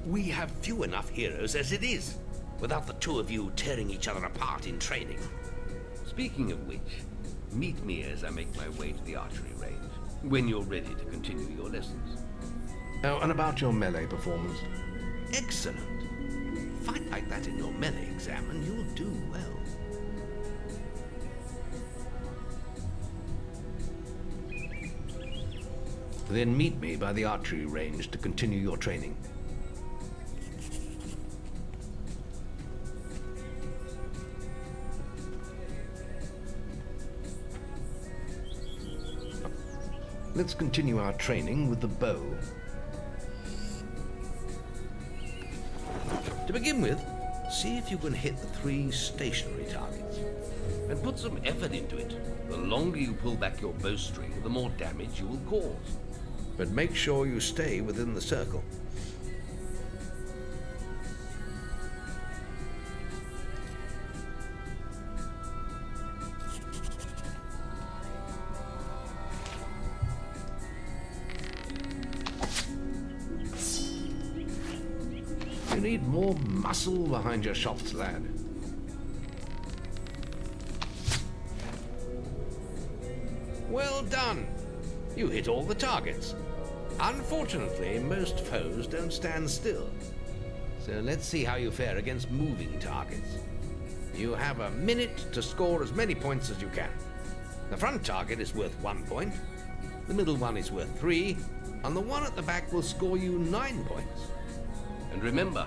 We have few enough heroes as it is, without the two of you tearing each other apart in training. Speaking of which, meet me as I make my way to the archery range, when you're ready to continue your lessons. Oh, and about your melee performance. Excellent. Fight like that in your melee exam and you'll do well. Then meet me by the archery range to continue your training. Let's continue our training with the bow. To begin with, see if you can hit the 3 stationary targets. And put some effort into it. The longer you pull back your bowstring, the more damage you will cause. But make sure you stay within the circle. You need more muscle behind your shots, lad. Well done! You hit all the targets. Unfortunately, most foes don't stand still. So let's see how you fare against moving targets. You have a minute to score as many points as you can. The front target is worth 1 point, the middle one is worth 3, and the one at the back will score you 9 points. And remember,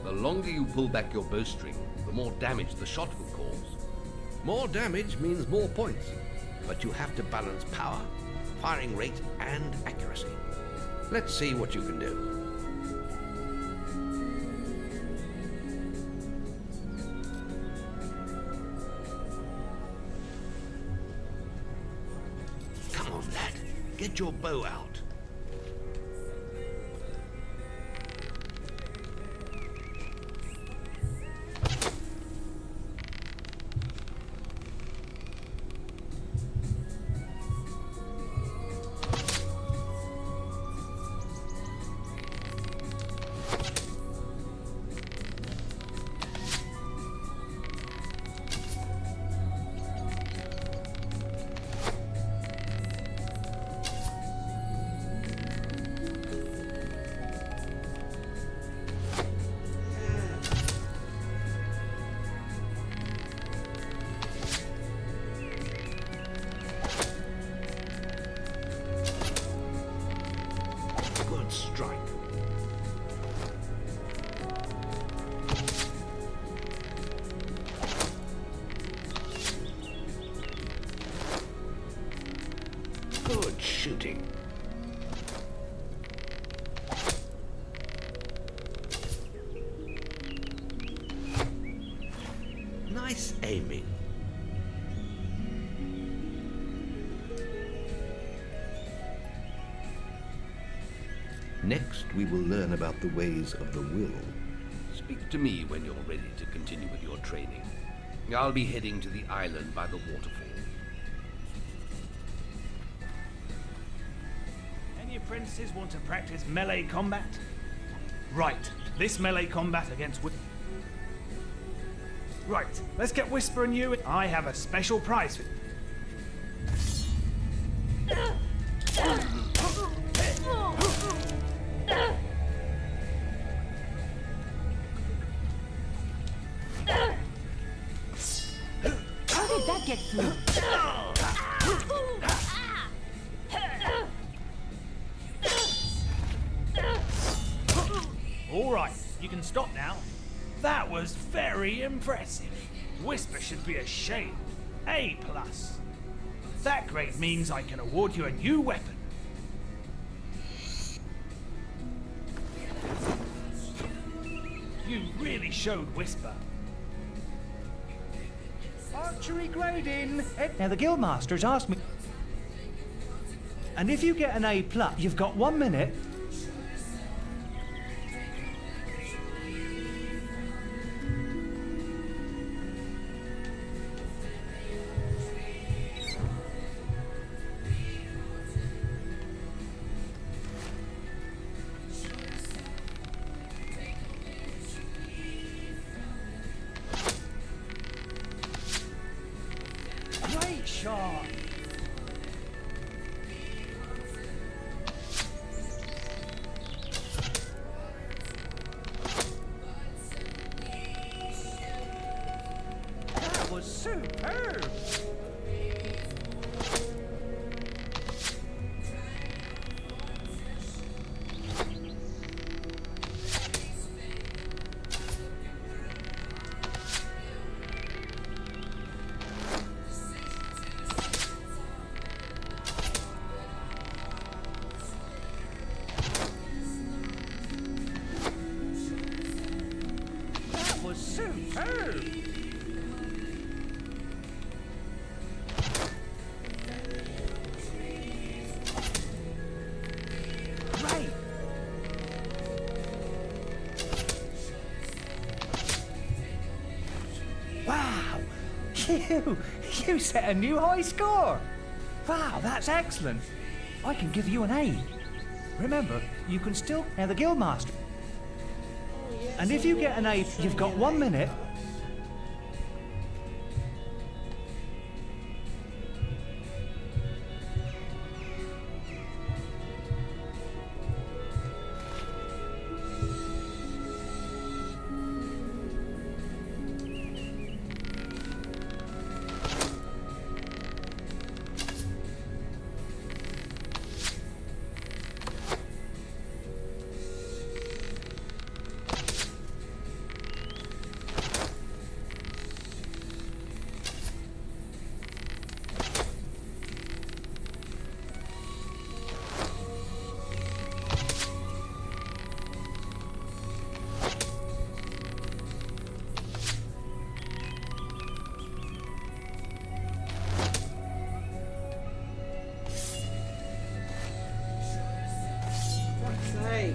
the longer you pull back your bowstring, the more damage the shot will cause. More damage means more points, but you have to balance power, firing rate, and accuracy. Let's see what you can do. Come on, lad. Get your bow out. Let's strike. Good shooting. Nice aiming. Next, we will learn about the ways of the will. Speak to me when you're ready to continue with your training. I'll be heading to the island by the waterfall. Any apprentices want to practice melee combat? Right, this melee combat against Right, let's get Whisper and you. I have a special prize for How did that get through? All right, you can stop now. That was very impressive. Whisper should be ashamed. A+. That grade means I can award you a new weapon. You really showed Whisper. Archery grading. Now the guildmaster's asked me. And if you get an A+, you've got 1 minute. Great shot. That was superb. That was superb. Great. Wow. You set a new high score. Wow, that's excellent. I can give you an A. Remember, you can still... Now the guildmaster. And if you get an A, you've got 1 minute. Hey.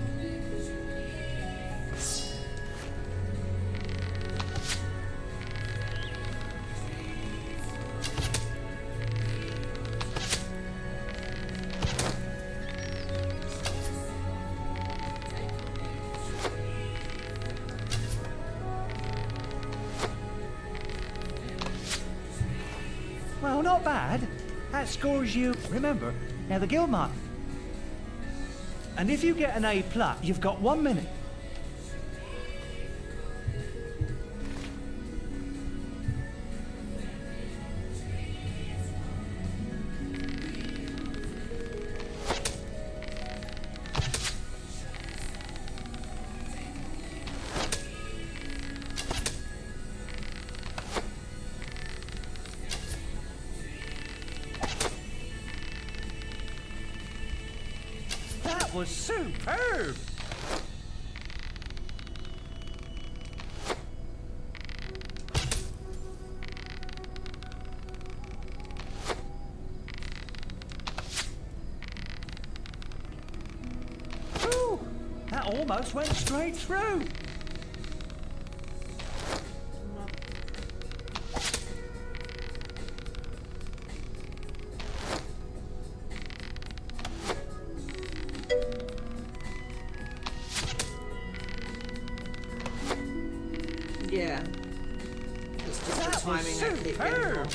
Well, not bad. That scores you... Remember, now the guildmaster... And if you get an A+, you've got 1 minute. was superb! Ooh, that almost went straight through. Yeah. It's just the timing I keep getting wrong.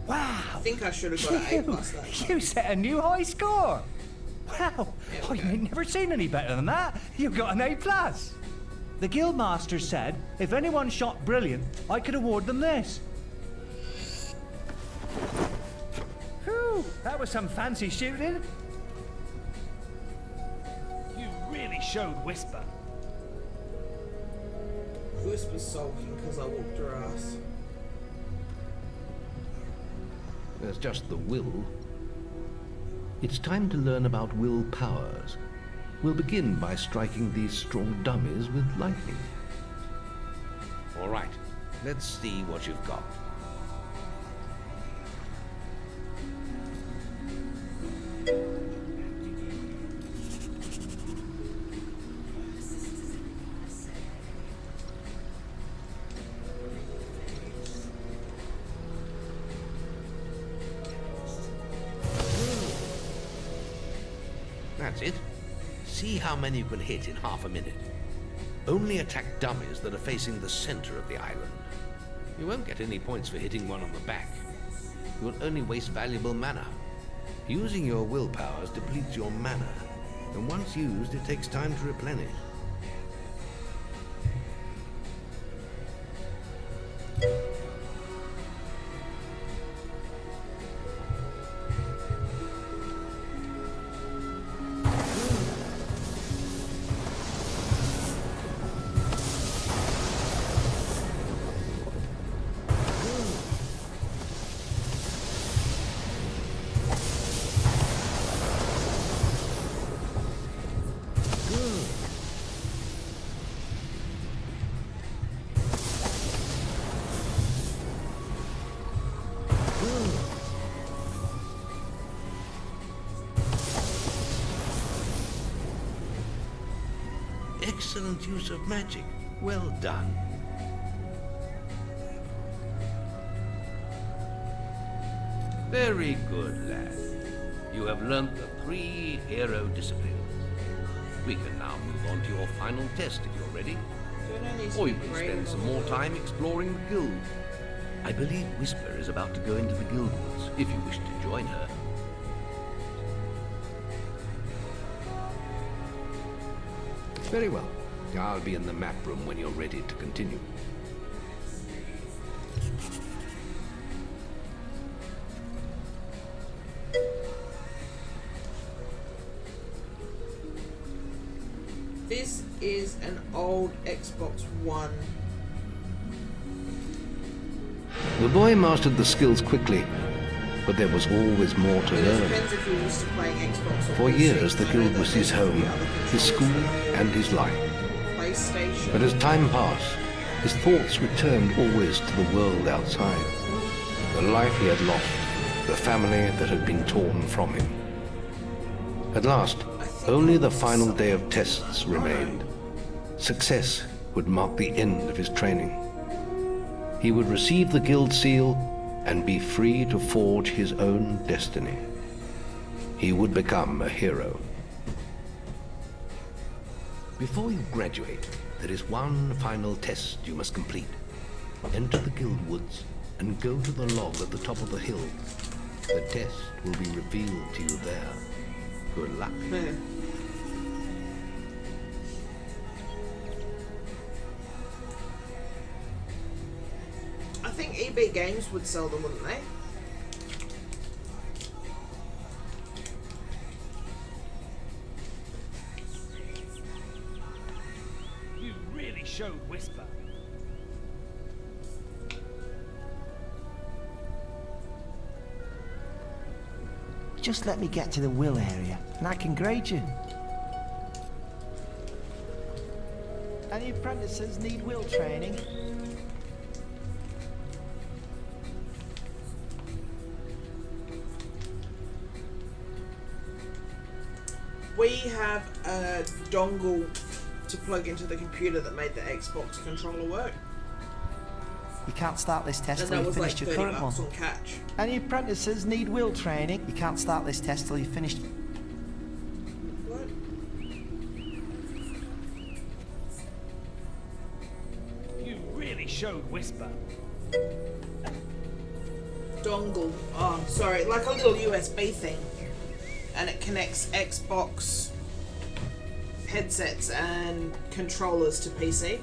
Wow! I think I should have got an A plus that. You set a new high score! Wow! I've never seen any better than that! You got an A plus! The Guildmaster said if anyone shot brilliant, I could award them this. Whew! That was some fancy shooting. You really showed Whisper. Whisper's sulking because I whooped her ass. There's just the will. It's time to learn about will powers. We'll begin by striking these strong dummies with lightning. All right, let's see what you've got. That's it. See how many you can hit in half a minute. Only attack dummies that are facing the center of the island. You won't get any points for hitting one on the back. You will only waste valuable mana. Using your will powers depletes your mana, and once used, it takes time to replenish. Excellent use of magic. Well done. Very good, lad. You have learnt the 3 hero disciplines. We can now move on to your final test if you're ready. Or you can spend some more time exploring the guild. I believe Whisper is about to go into the guild woods, if you wish to join her. Very well. I'll be in the map room when you're ready to continue. This is an old Xbox One. The boy mastered the skills quickly, but there was always more to learn. Depends if you're used to playing Xbox or For PC. years, the guild was his home, his school, and his life. PlayStation. But as time passed, his thoughts returned always to the world outside. The life he had lost, the family that had been torn from him. At last, only the final day of tests remained. Success would mark the end of his training. He would receive the guild seal and be free to forge his own destiny. He would become a hero. Before you graduate, there is one final test you must complete. Enter the guild woods and go to the log at the top of the hill. The test will be revealed to you there. Good luck. I think EB Games would sell them, wouldn't they? You really showed Whisper. Just let me get to the will area, and I can grade you. Any apprentices need will training? We have a dongle to plug into the computer that made the Xbox controller work. You can't start this test And till that you've was like finished your 30 current one. bucks on catch. Any apprentices need will training? You can't start this test till you've finished. What? You really showed Whisper. Dongle. Oh, sorry, like a little USB thing. And it connects Xbox headsets and controllers to PC.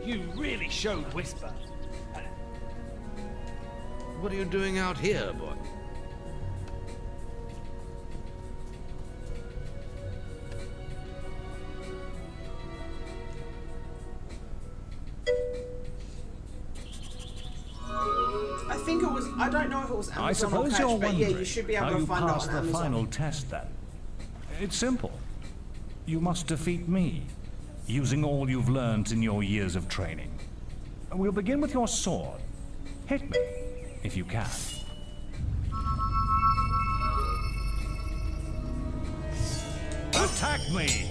You really showed Whisper. What are you doing out here, boy? I think it was, I don't know if it was Amazon I suppose or you're Catch, but yeah, wondering you should be able how to you find it passed on the Amazon. final test then. It's simple. You must defeat me, using all you've learned in your years of training. We'll begin with your sword. Hit me, if you can. Attack me!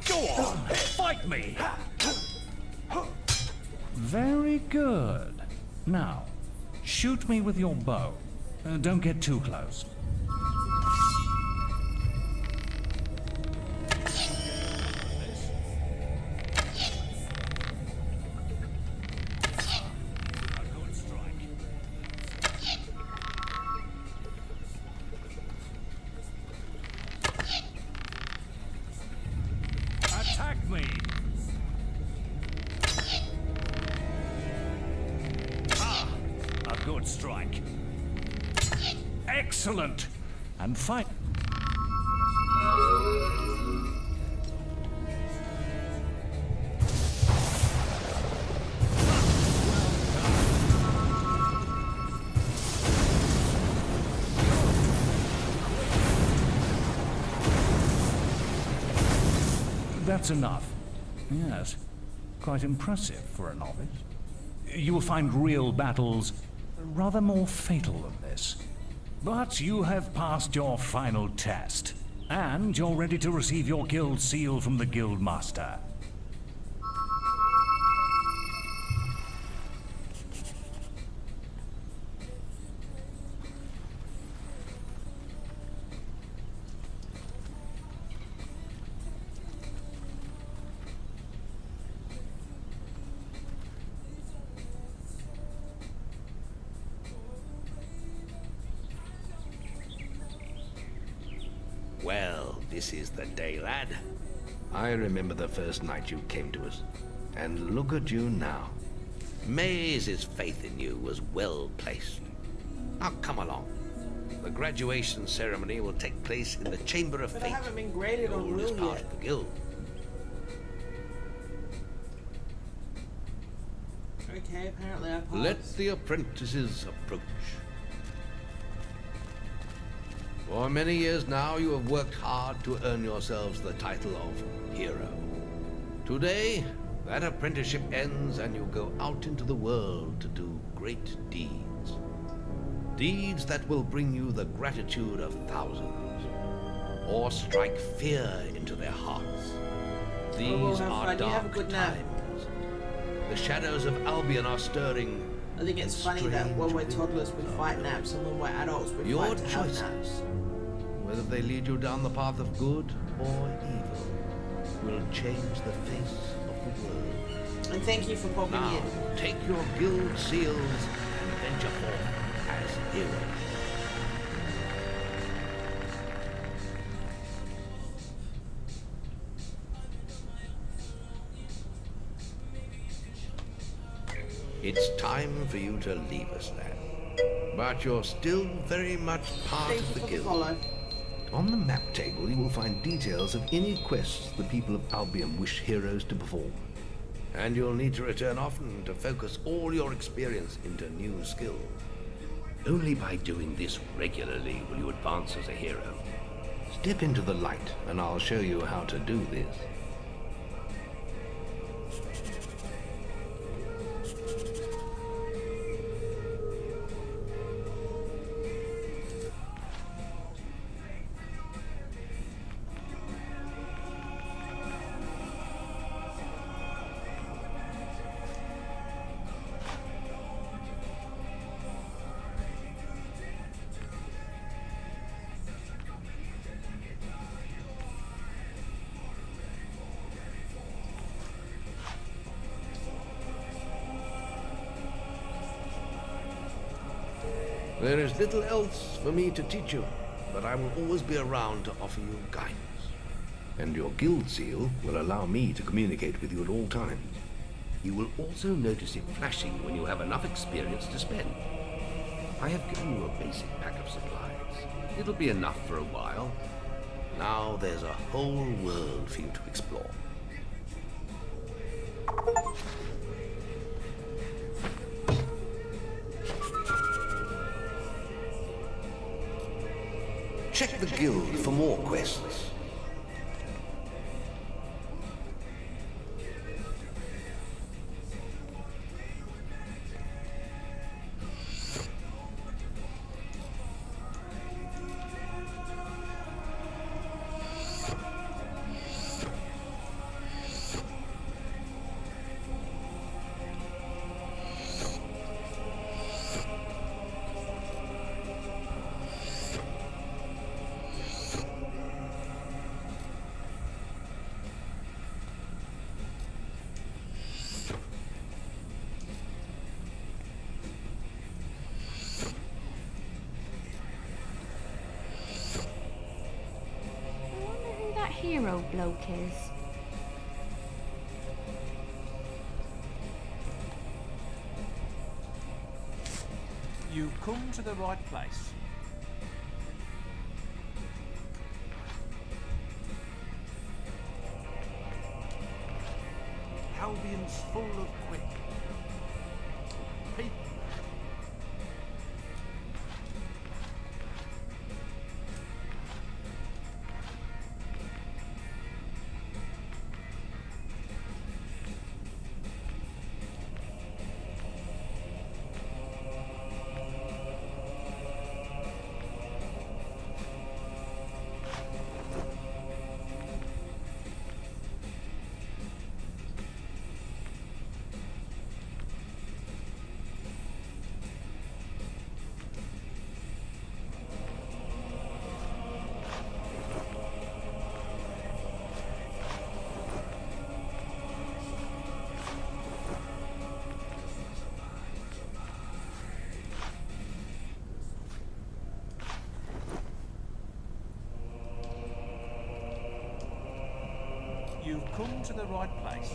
Go on, fight me! Very good. Now, shoot me with your bow. Don't get too close. Attack me! A good strike. Excellent! And fight. That's enough. Yes, quite impressive for a novice. You will find real battles rather more fatal than this. But you have passed your final test, and you're ready to receive your guild seal from the guild master. Well, this is the day, lad. I remember the first night you came to us. And look at you now. Maze's faith in you was well placed. Now come along. The graduation ceremony will take place in the Chamber of But Fate. I haven't been graded on Gold is will part yet. of the guild. Okay, apparently I passed. Let the apprentices approach. For many years now, you have worked hard to earn yourselves the title of hero. Today, that apprenticeship ends and you go out into the world to do great deeds. Deeds that will bring you the gratitude of thousands, or strike fear into their hearts. These have are fun. You have a dark good nap. times. The shadows of Albion are stirring. I think it's funny that when we're toddlers we fight naps and when we're adults we Your fight to have choices, naps. whether they lead you down the path of good or evil, will change the face of the world. And thank you for popping Now, in. take your guild seals and venture forth as heroes. It's time for you to leave us, lad. But you're still very much part Thank of you the for the guild. follow. On the map table, you will find details of any quests the people of Albion wish heroes to perform. And you'll need to return often to focus all your experience into new skills. Only by doing this regularly will you advance as a hero. Step into the light, and I'll show you how to do this. There is little else for me to teach you, but I will always be around to offer you guidance. And your guild seal will allow me to communicate with you at all times. You will also notice it flashing when you have enough experience to spend. I have given you a basic pack of supplies. It'll be enough for a while. Now there's a whole world for you to explore. Check the guild for more quests. Hero bloke is. You've come to the right place. Albion's full of quick people. You've come to the right place.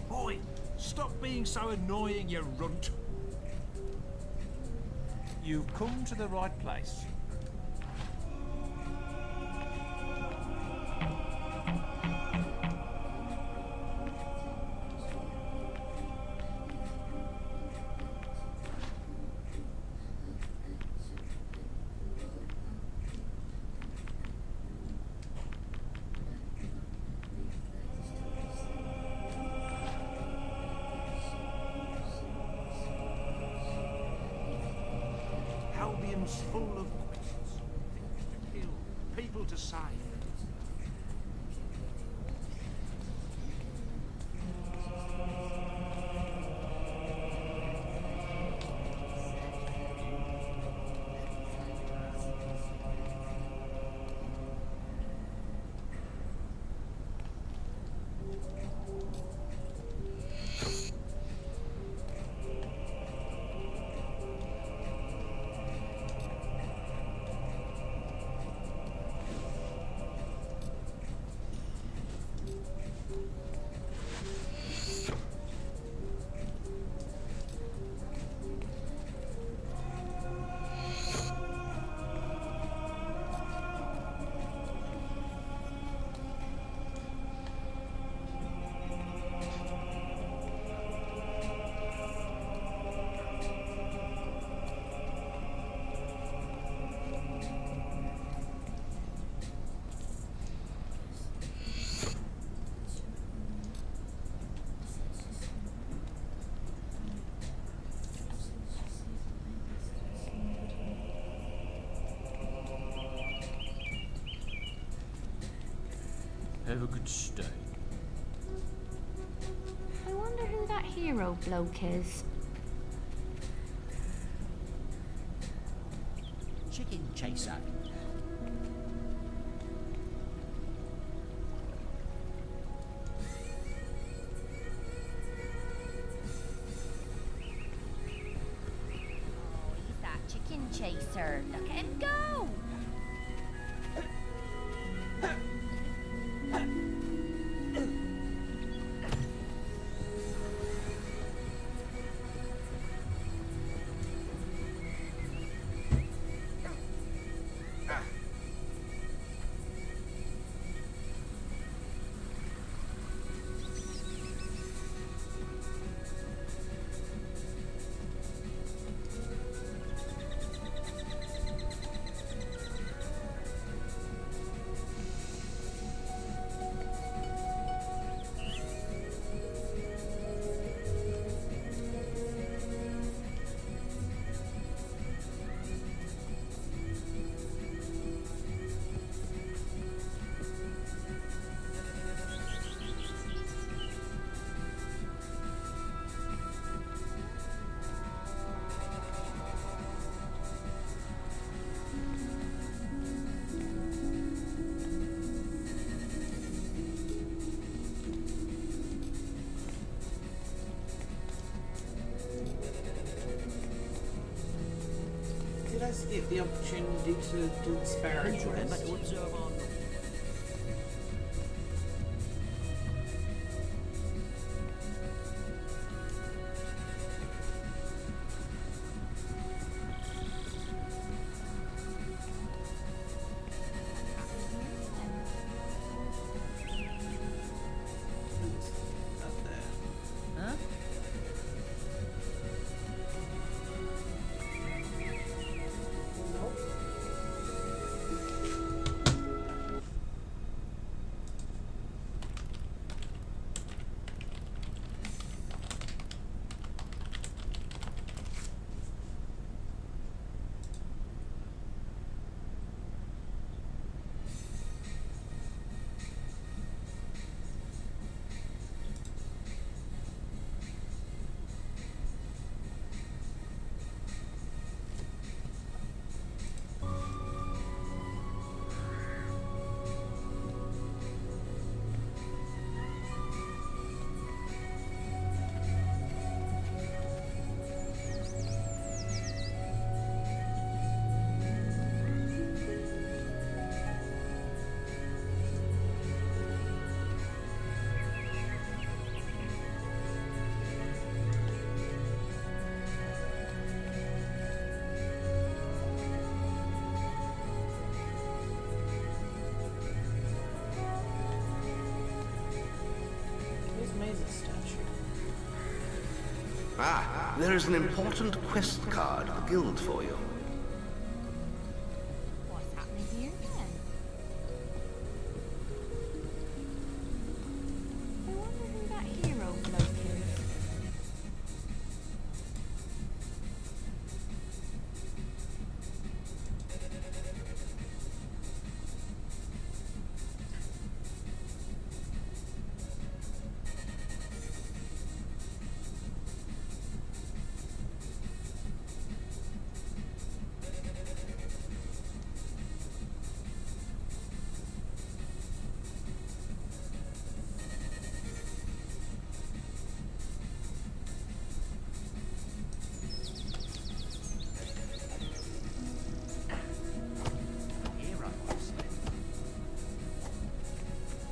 Boy, stop being so annoying, you runt. You've come to the right place. Towns full of quests. Things to kill, people to save. Have a good stay. I wonder who that hero bloke is. Chicken chaser. He's that chicken chaser. Look at him go! Did I skip the opportunity to do the sparrow Please remember quest? to observe our Up there. Huh? Where's Maze's statue? Ah, there is an important quest card of the guild for you. What's happening here then? I wonder who that hero bloke is.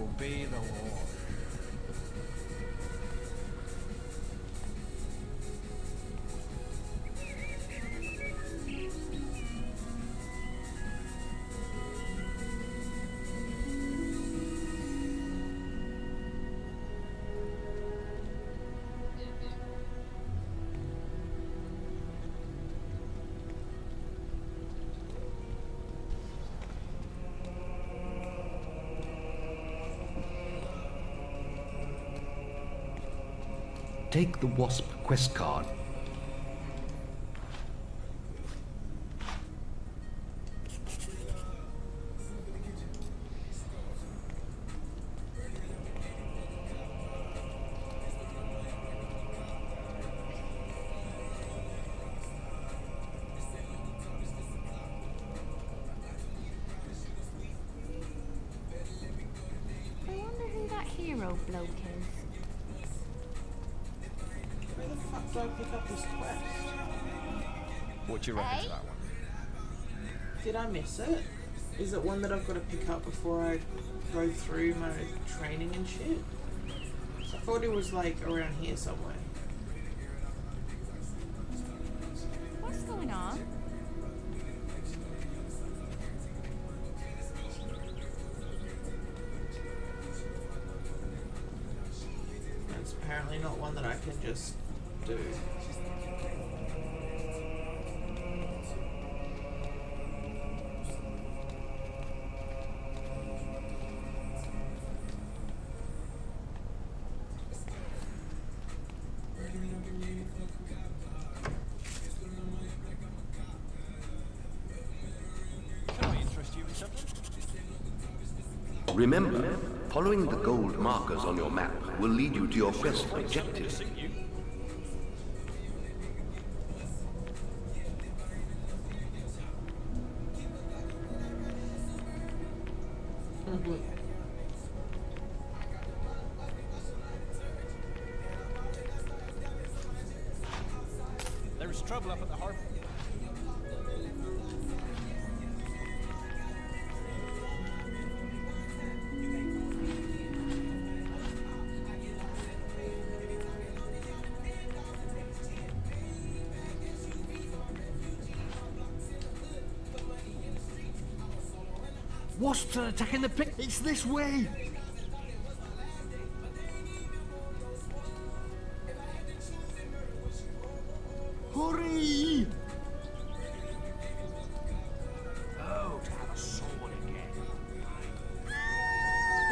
Obey the law. Take the Wasp quest card. I wonder who that hero bloke is. Where the fuck do I pick up this quest? What you reckon to that one? Did I miss it? Is it one that I've got to pick up before I go through my training and shit? I thought it was like around here somewhere. What's going on? It's apparently not one that I can just do. Can I interest you in something? Remember, following the gold markers on your map will lead you to your quest objective. There is trouble up at the harbor. Wasps are attacking the pit. It's this way. Hurry! Oh, to have a sword again.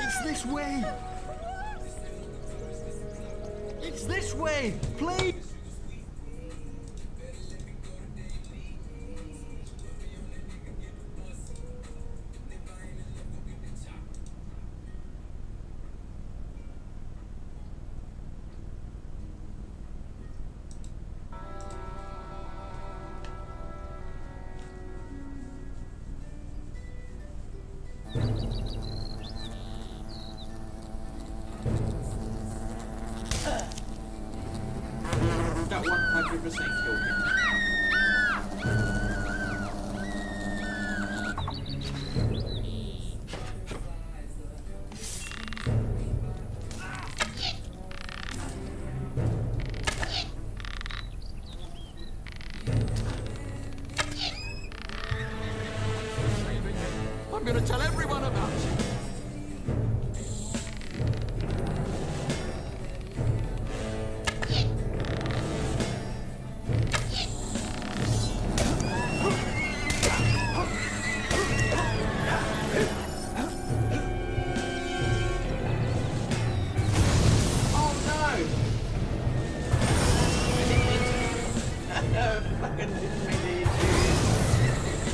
It's this way. It's this way. Please. That 100% killed him. I'm gonna tell everyone about you.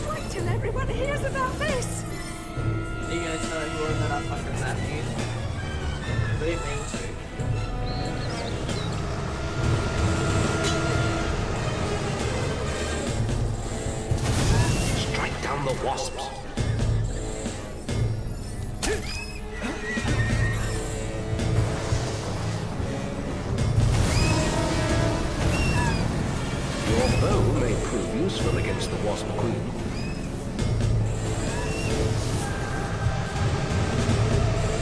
Wait till everyone hears about this! Are you gonna tell everyone that I fucking zapped you? I didn't mean to. Strike down the wasps. Your bow may prove useful against the Wasp Queen.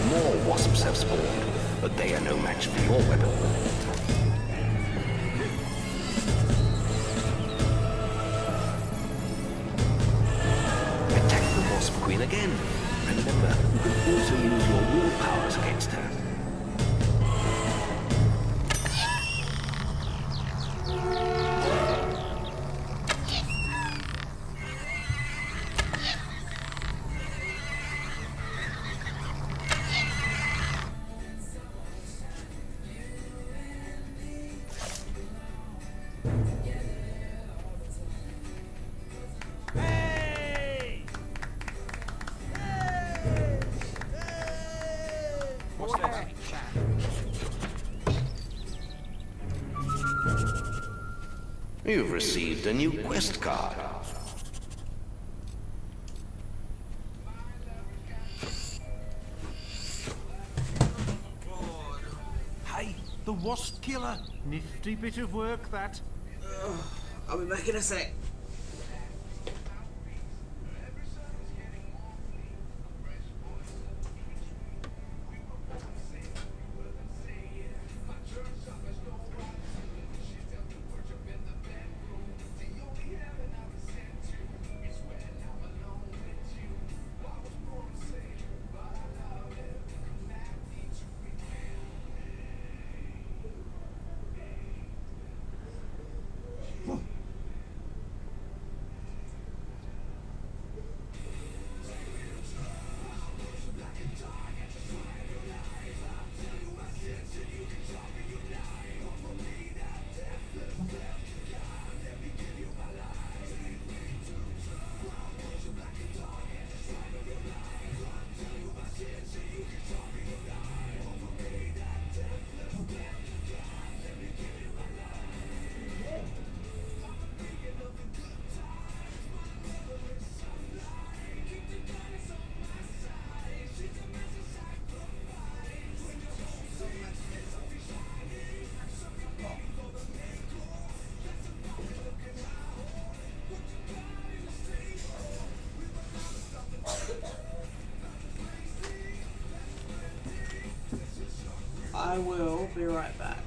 More wasps have spawned, but they are no match for your weapon. Attack the wasp queen again. Remember, you can also use your will powers against her. You've received a new quest card. Hey, the wasp killer. Nifty bit of work, that. I'll be back in a sec. I will be right back.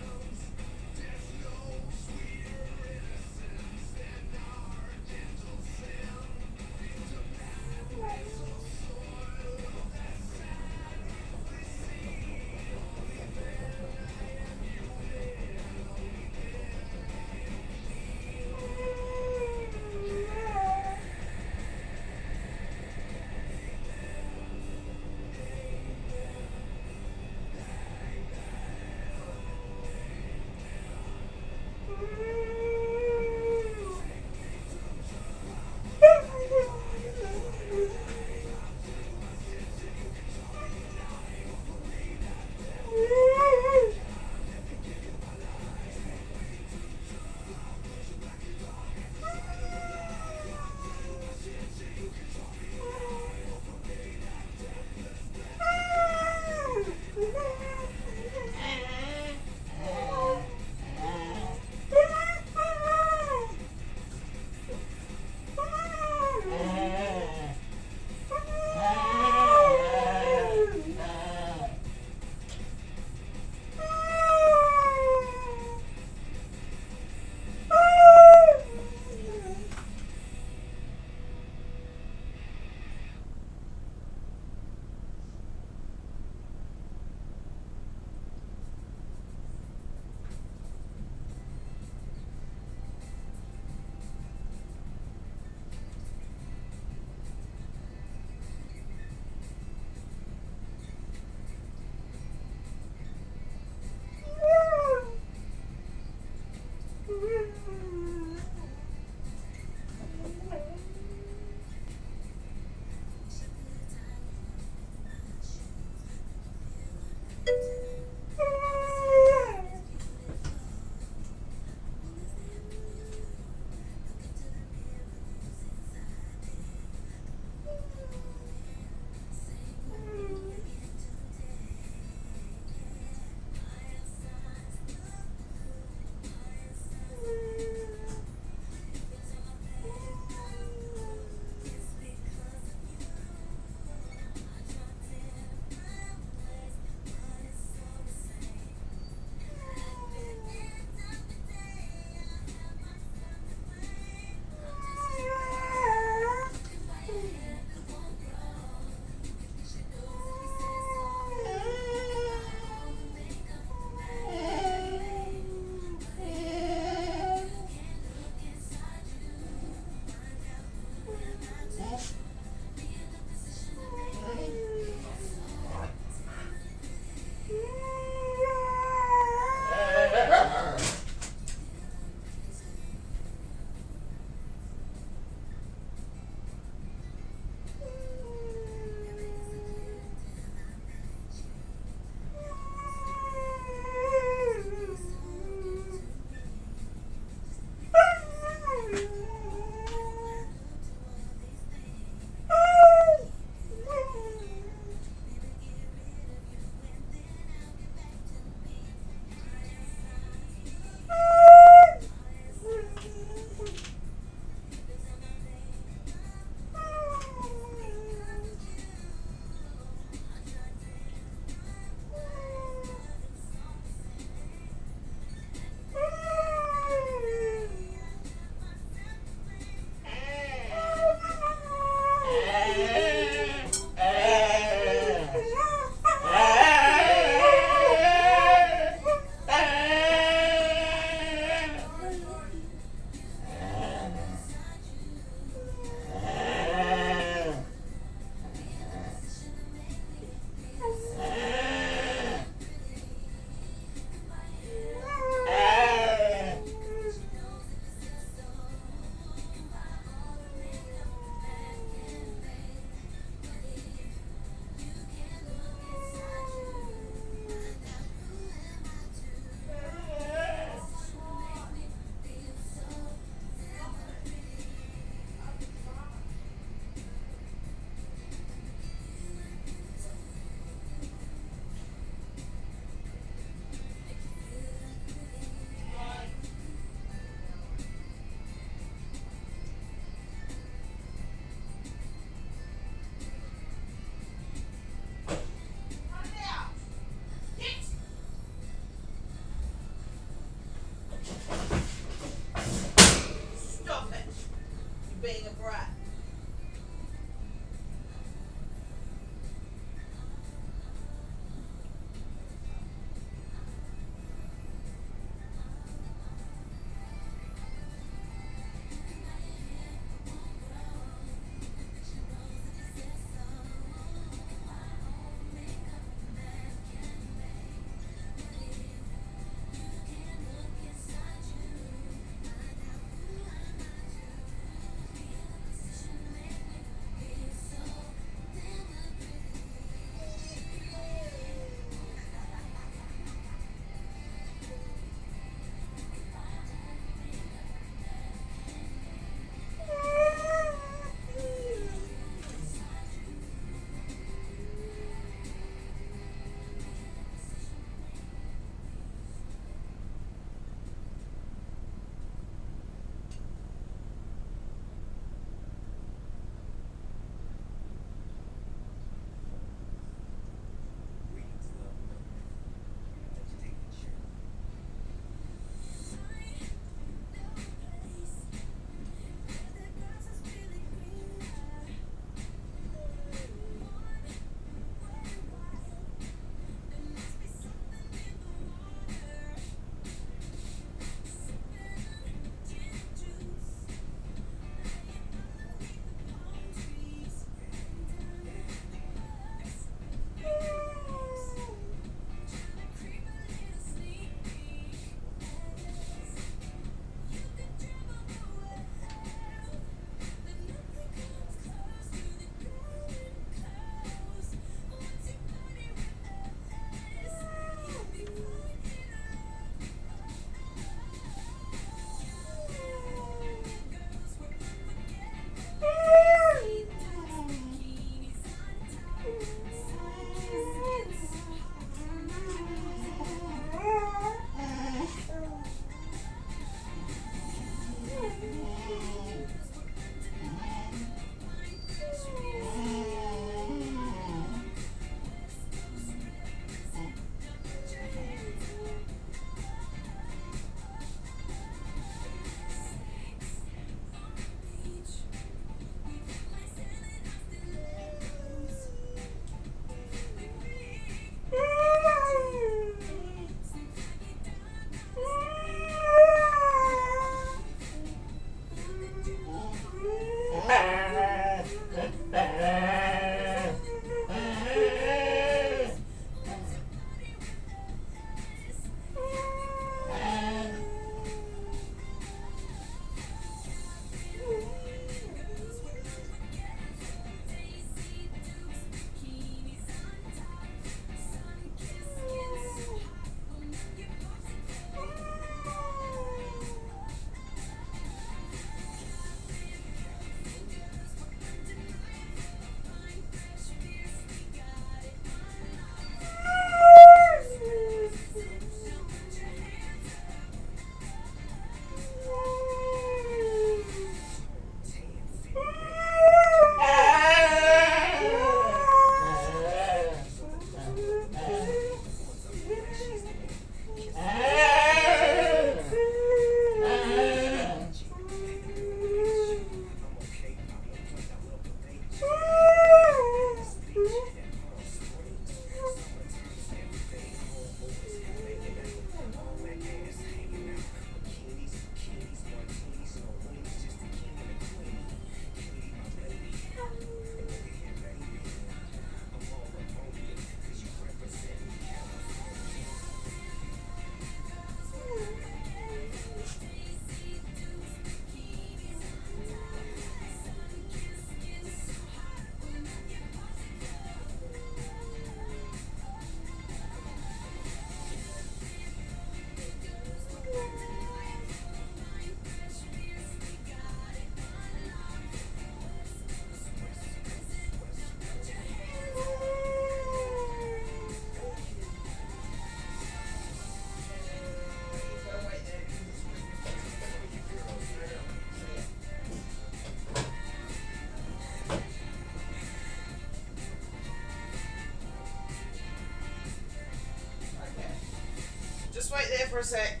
Just wait there for a sec.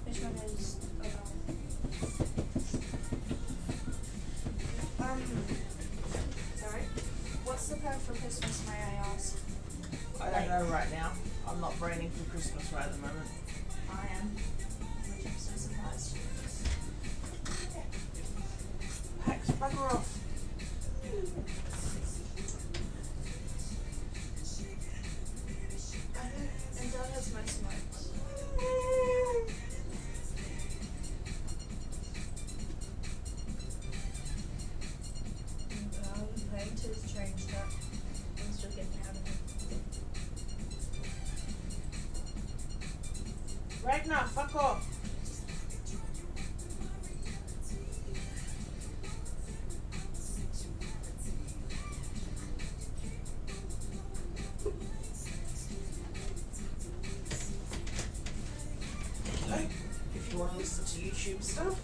Which one is sorry? What's the plan for Christmas, may I ask? I don't know right now. I'm not braining for Christmas right at the moment. I am. Which I'm so surprised. Pax, bugger off. And Dad has my smokes. I'm going to change that. I'm still getting out of it. Ragnar, fuck off. If you want to listen to YouTube stuff.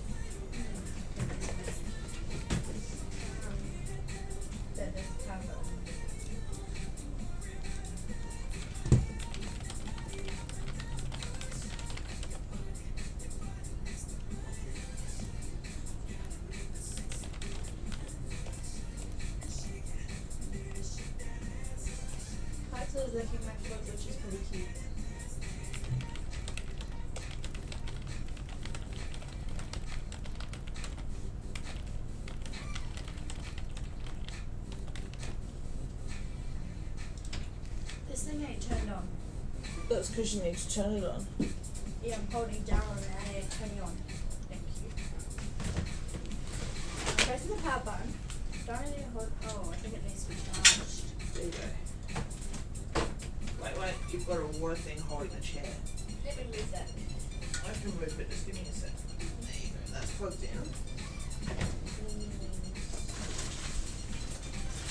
Then there's power. Pax is licking my foot, which is pretty cute. This thing ain't turned on. That's because you need to turn it on. Yeah, I'm holding down on it and it's turning on. Thank you. Press the power button. Don't need to hold. Oh, I think it needs to be charged. There you go. Wait, you've got a water thing holding the chair. Let me move that. I can move it, just give me a sec. There you go, that's plugged in.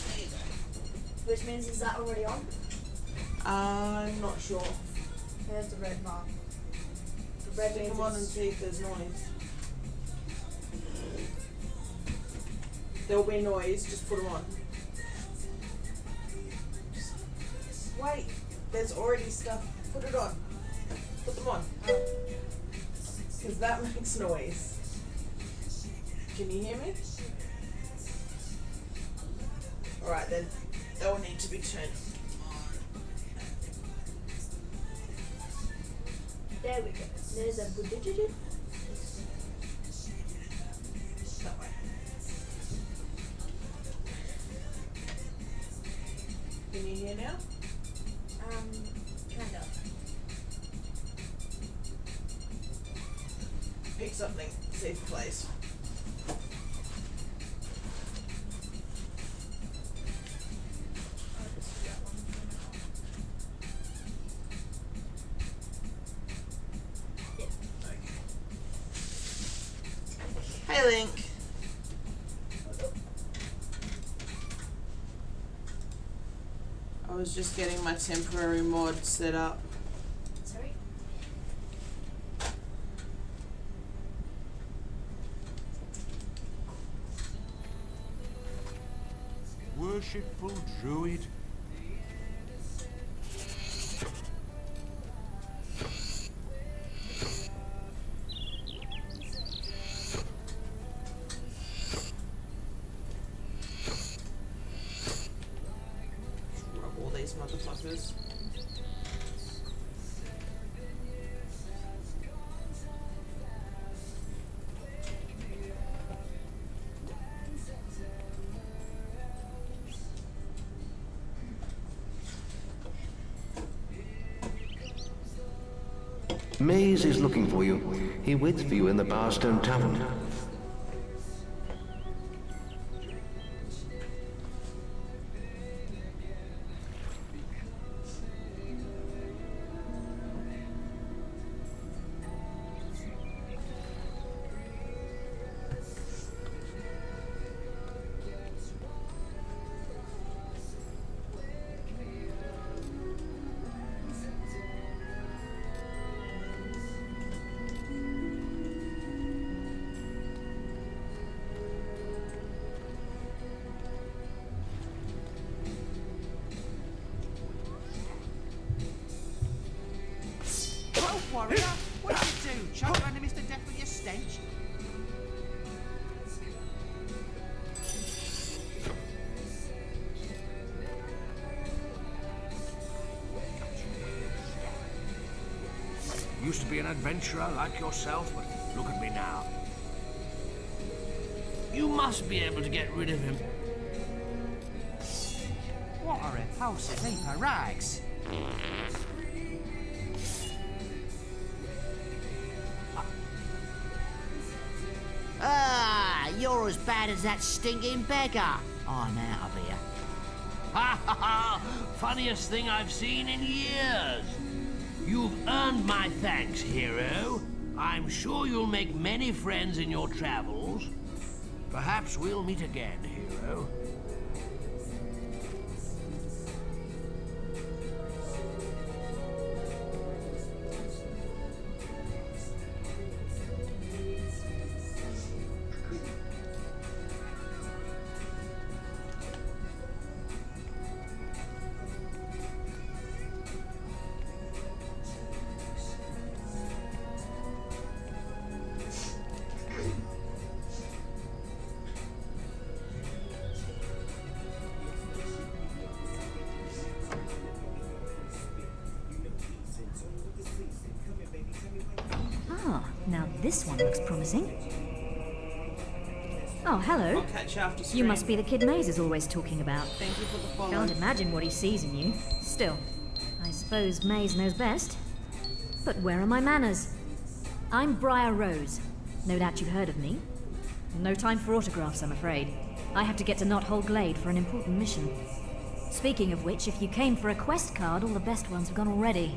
There you go. Which means, is that already on? I'm not sure. There's the red mark. The red Stick means them on and it's- see if there's noise. There'll be noise, just put them on. Wait, there's already stuff. Put it on. Put them on. Because that makes noise. Can you hear me? Alright then, they'll need to be turned on. There we go. There's a good digit. That way. Can you hear now? Kind of. Pick something, see if it plays. Hey Link. I was just getting my temporary mod set up. Sorry? Worshipful druid, like this. Maze is looking for you. He waits for you in the Barstone Tavern. Warrior, what did you do? Choke your enemies to death with your stench? Used to be an adventurer like yourself, but look at me now. You must be able to get rid of him. What a repulsive heap of rags. Ah, you're as bad as that stinking beggar. I'm out of here. Ha ha ha! Funniest thing I've seen in years. You've earned my thanks, hero. I'm sure you'll make many friends in your travels. Perhaps we'll meet again, hero. Ah, now this one looks promising. Oh, hello. I'll catch you after You stream. must be the kid Maze is always talking about. Thank you for the follow. Can't imagine what he sees in you. Still, I suppose Maze knows best. But where are my manners? I'm Briar Rose. No doubt you've heard of me. No time for autographs, I'm afraid. I have to get to Knothole Glade for an important mission. Speaking of which, if you came for a quest card, all the best ones have gone already.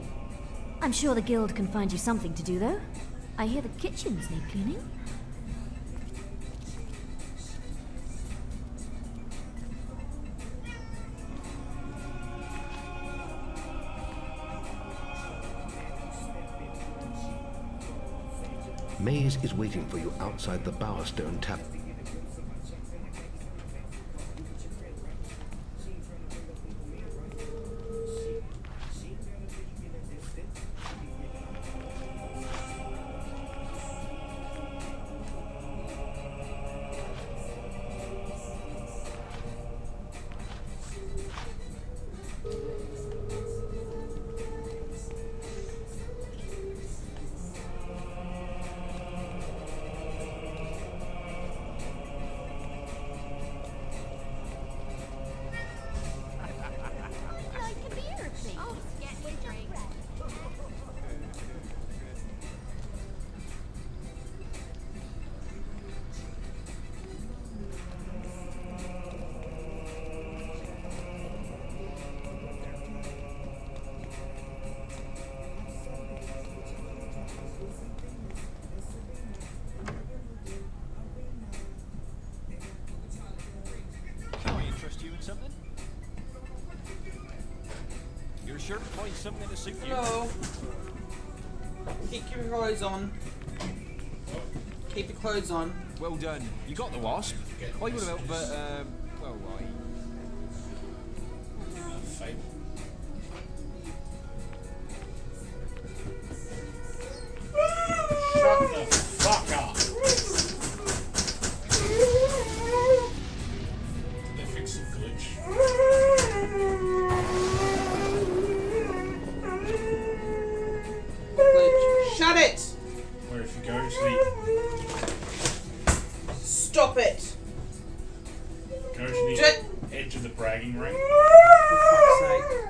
I'm sure the guild can find you something to do, though. I hear the kitchens need cleaning. Maze is waiting for you outside the Bowerstone Tavern. Something? You're sure to find something to suit you. Hello. Keep your clothes on. Keep your clothes on. Well done. You got the wasp. I would have helped, but well, Fable. Shut the fuck up. They fixed the glitch. fragging ring. For fuck's sake.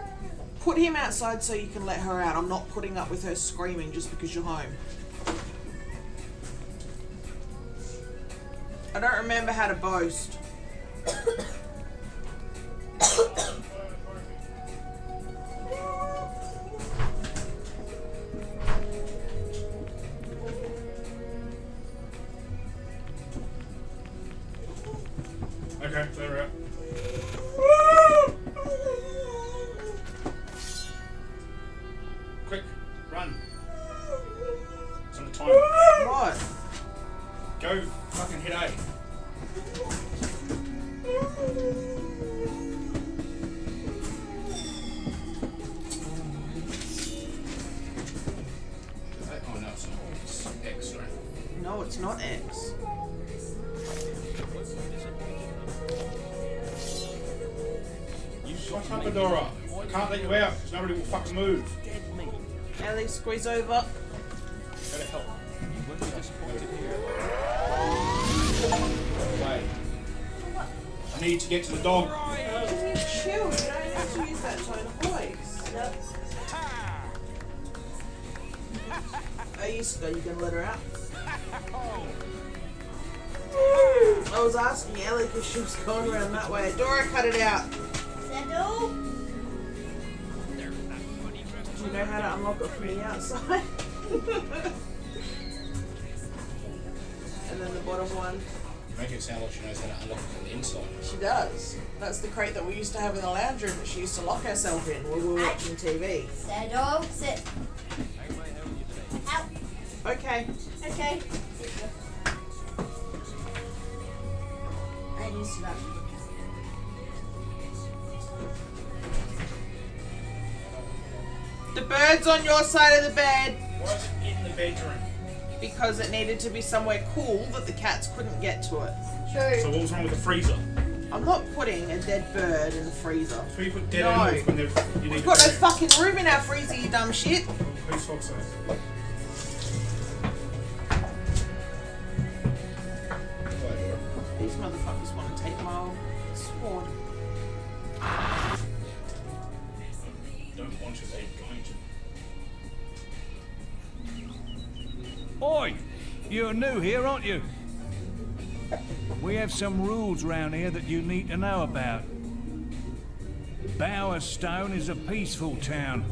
Put him outside so you can let her out. I'm not putting up with her screaming just because you're home. I don't remember how to boast. Okay, they're out. Quick, run. It's on the timer. What? Go fucking hit A. Oh no, it's not. It's X, right? No, it's not X. Shut up the door up. I can't let you out because nobody will fucking move. Ellie, squeeze over. Gotta help. Wait. I need to get to the dog. Can you chill? You don't have to use that tone of voice. Are you gonna let her out? I was asking Ellie because she was going around that way. Dora, cut it out. Settle. Do you know how to unlock it from the outside? And then the bottom one. You make it sound like she knows how to unlock it from the inside. She does. That's the crate that we used to have in the lounge room that she used to lock herself in when we were watching TV. Settle. Sit. Out. Okay. Okay. I'm used to that. The bird's on your side of the bed. Why is it in the bedroom? Because it needed to be somewhere cool that the cats couldn't get to it. True. So what was wrong with the freezer? I'm not putting a dead bird in the freezer. So you put dead animals when you need We've to got no protect. fucking room in our freezer, you dumb shit. Whose fuck's that? These motherfuckers want to take my old sword. Don't want to, they're going to. Oi! You're new here, aren't you? We have some rules round here that you need to know about. Bowerstone is a peaceful town.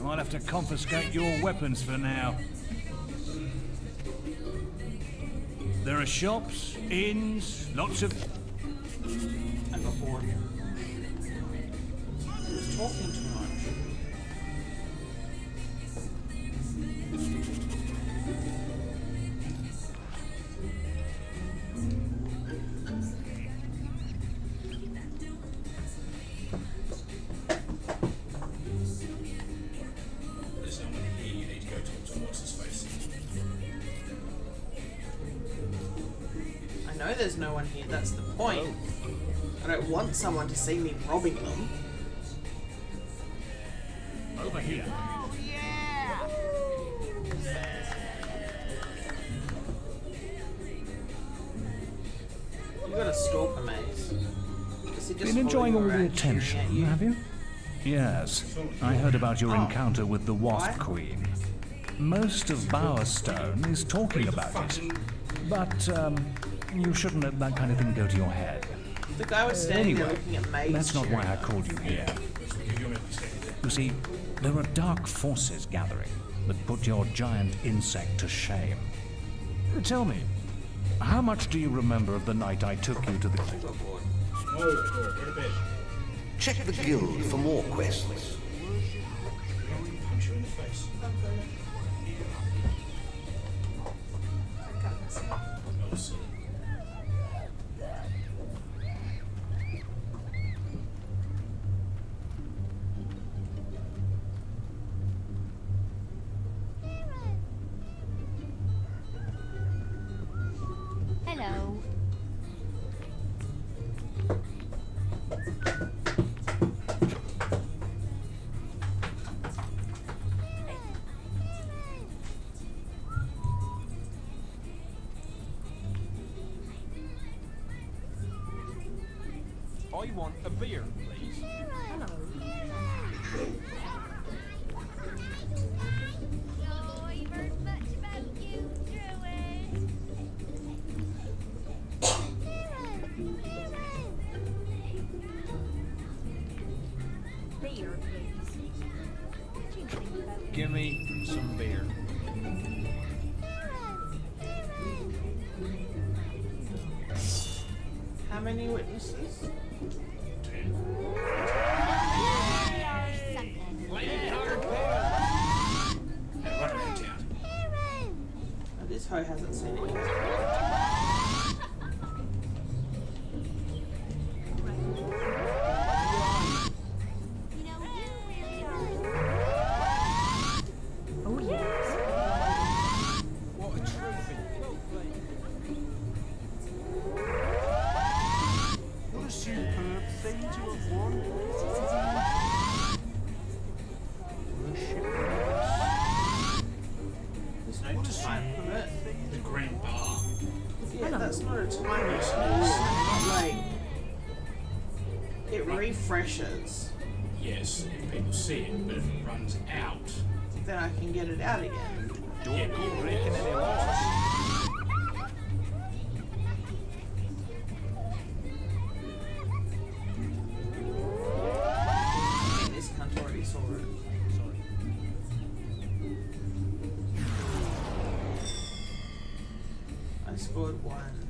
I'll have to confiscate your weapons for now. There are shops, inns, lots of... I got bored. He was talking too much. There's no one here, you need to go talk to what's his face. I know there's no one here, that's the point. I don't want someone to see me robbing them. Over here. You got a stalker, mate. Been enjoying all the attention, have you? Yes. I heard about your encounter with the Wasp Queen. Most of Bowerstone is talking about it. But, you shouldn't let that kind of thing go to your head. The guy was standing there Anyway, looking at Maze. that's not why I called you here. You see, there are dark forces gathering that put your giant insect to shame. Tell me, how much do you remember of the night I took you to the... Check the guild for more quests. Punch you in the face. Oh, silly. Hello. I want a beer, please. Hello. Beer, please. Give me some beer. How many witnesses? Oh, this hoe hasn't seen it yet. Oh, yes. What a trophy. What a superb thing to have won. There's no time limit. The green bar. Yeah, that's not a time limit. It's not like it refreshes. Yes, if people see it, but if it runs out, Then I can get it out again. yeah, but you're Breaking any laws. I think this cunt already saw it. I scored 1.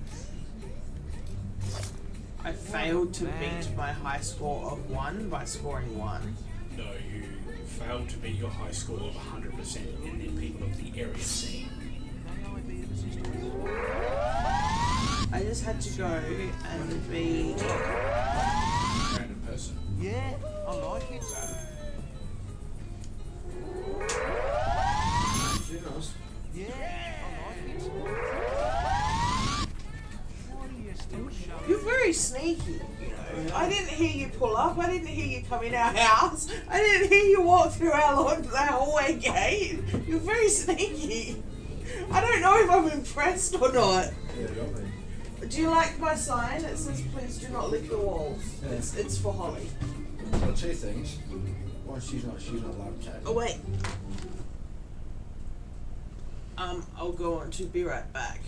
I failed to beat my high score of 1 by scoring 1. No, you failed to beat your high score of 100% and then people of the area seen. I just had to go and be Random person. Yeah, I like it. Yeah, I like it. Why do you still show? You're very sneaky. I didn't hear you pull up. I didn't hear you come in our house. I didn't hear you walk through our hallway gate. You're very sneaky. I don't know if I'm impressed or not. Do you like my sign? It says, "Please do not lick the walls." It's for Holly. So 2 things. One, she's not allowed to chat. Oh wait. I'll go on to be right back.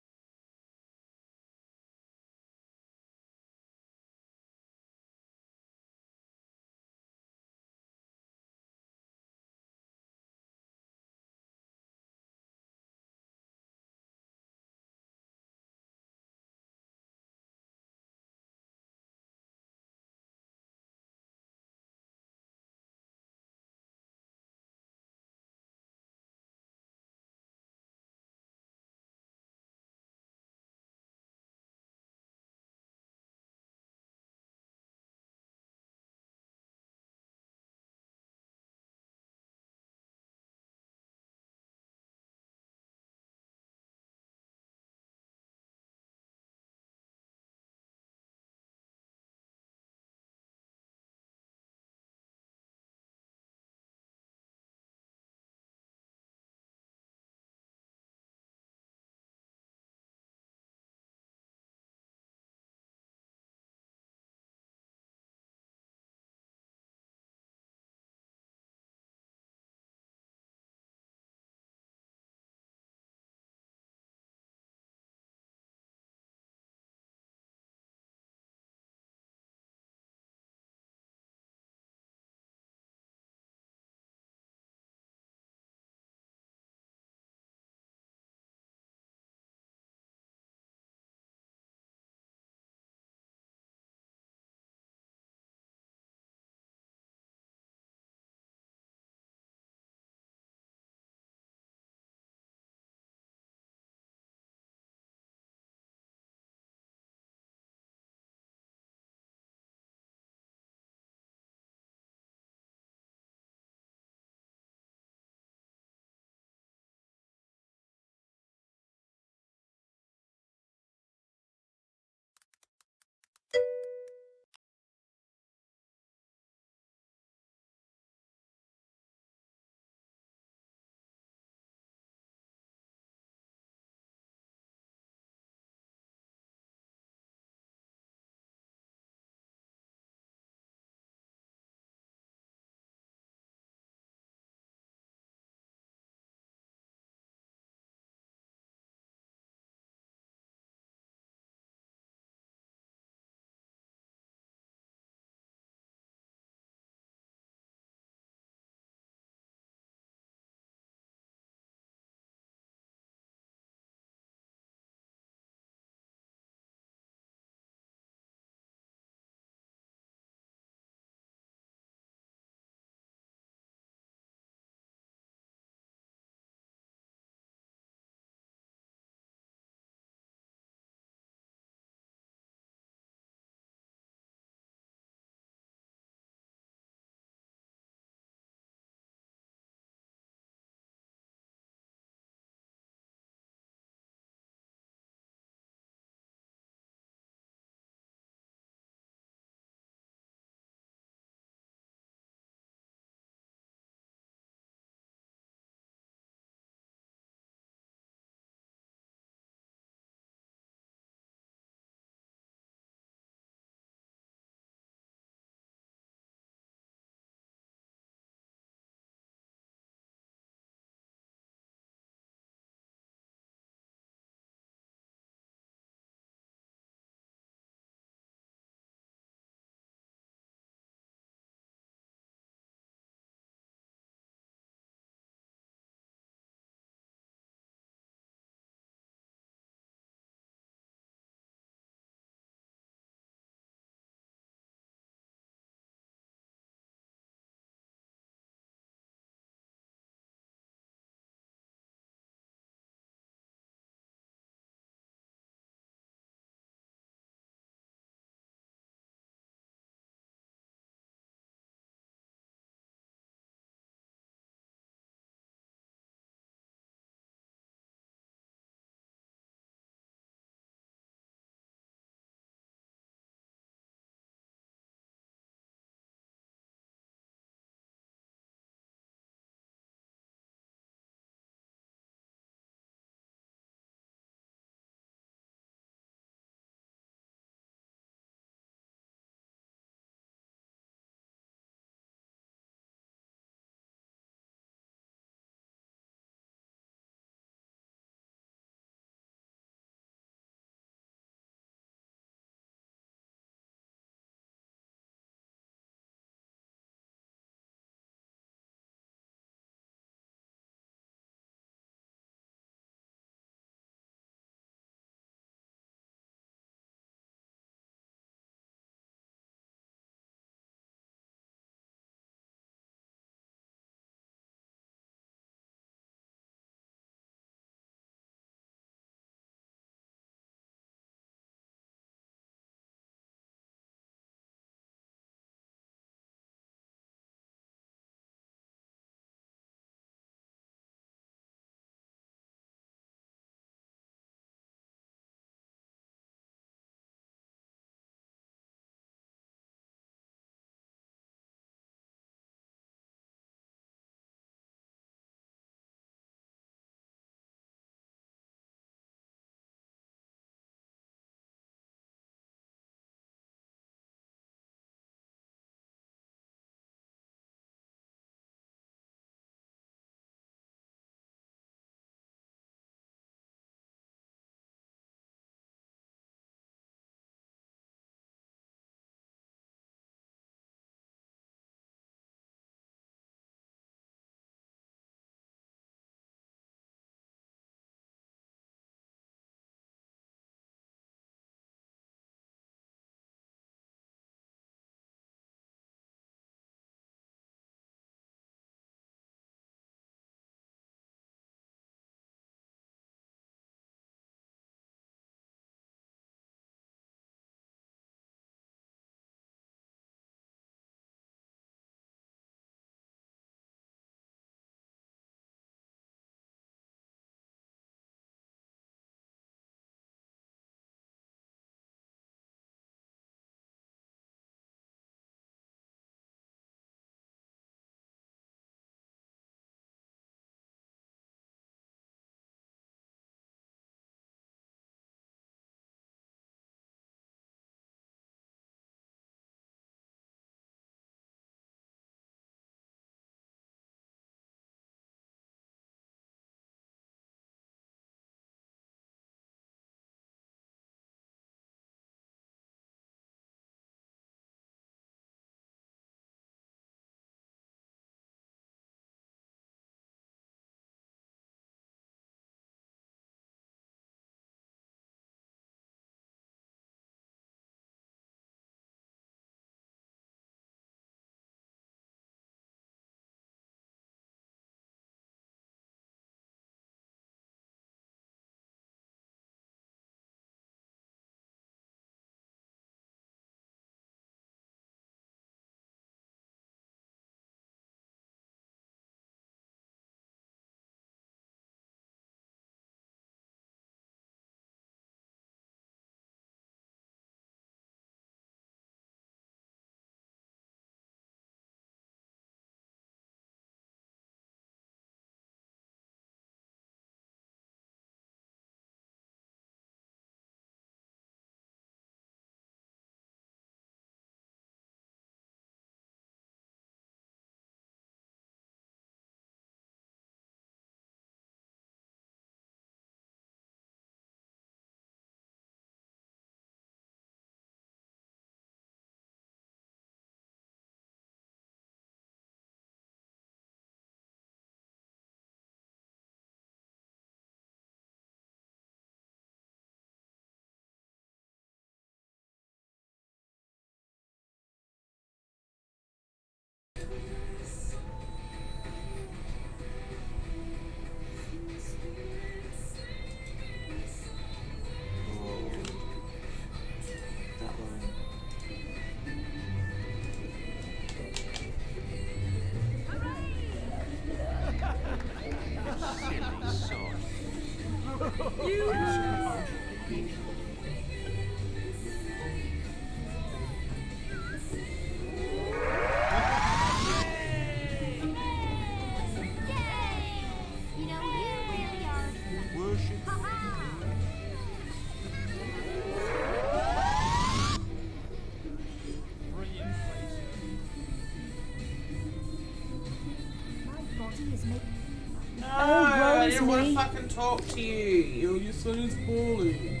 want to fucking talk to you. Your son is poorly.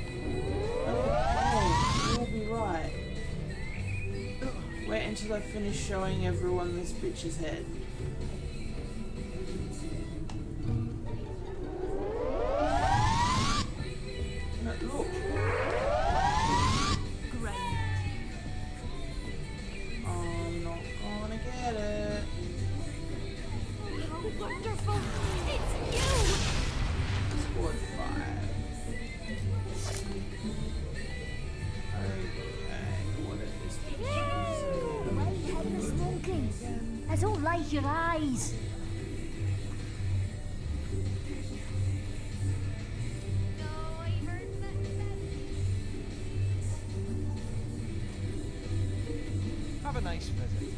Oh, you'll be right. Wait until I finish showing everyone this bitch's head. No, look. Great. I'm not gonna get it. How wonderful. It's you. Squad 5. Okay, what is this? Why have the smoking? I don't like your eyes. Have a nice visit.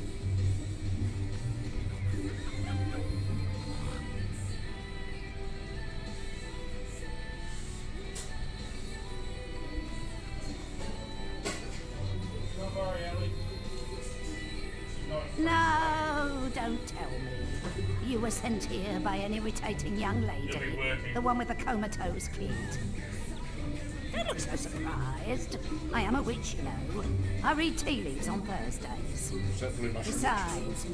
Don't worry, Ellie. No, don't tell me. You were sent here by an irritating young lady. You'll be working. The one with the comatose kid. Don't look so surprised. I am a witch, you know. I read tea leaves on Thursdays. Certainly must. Besides,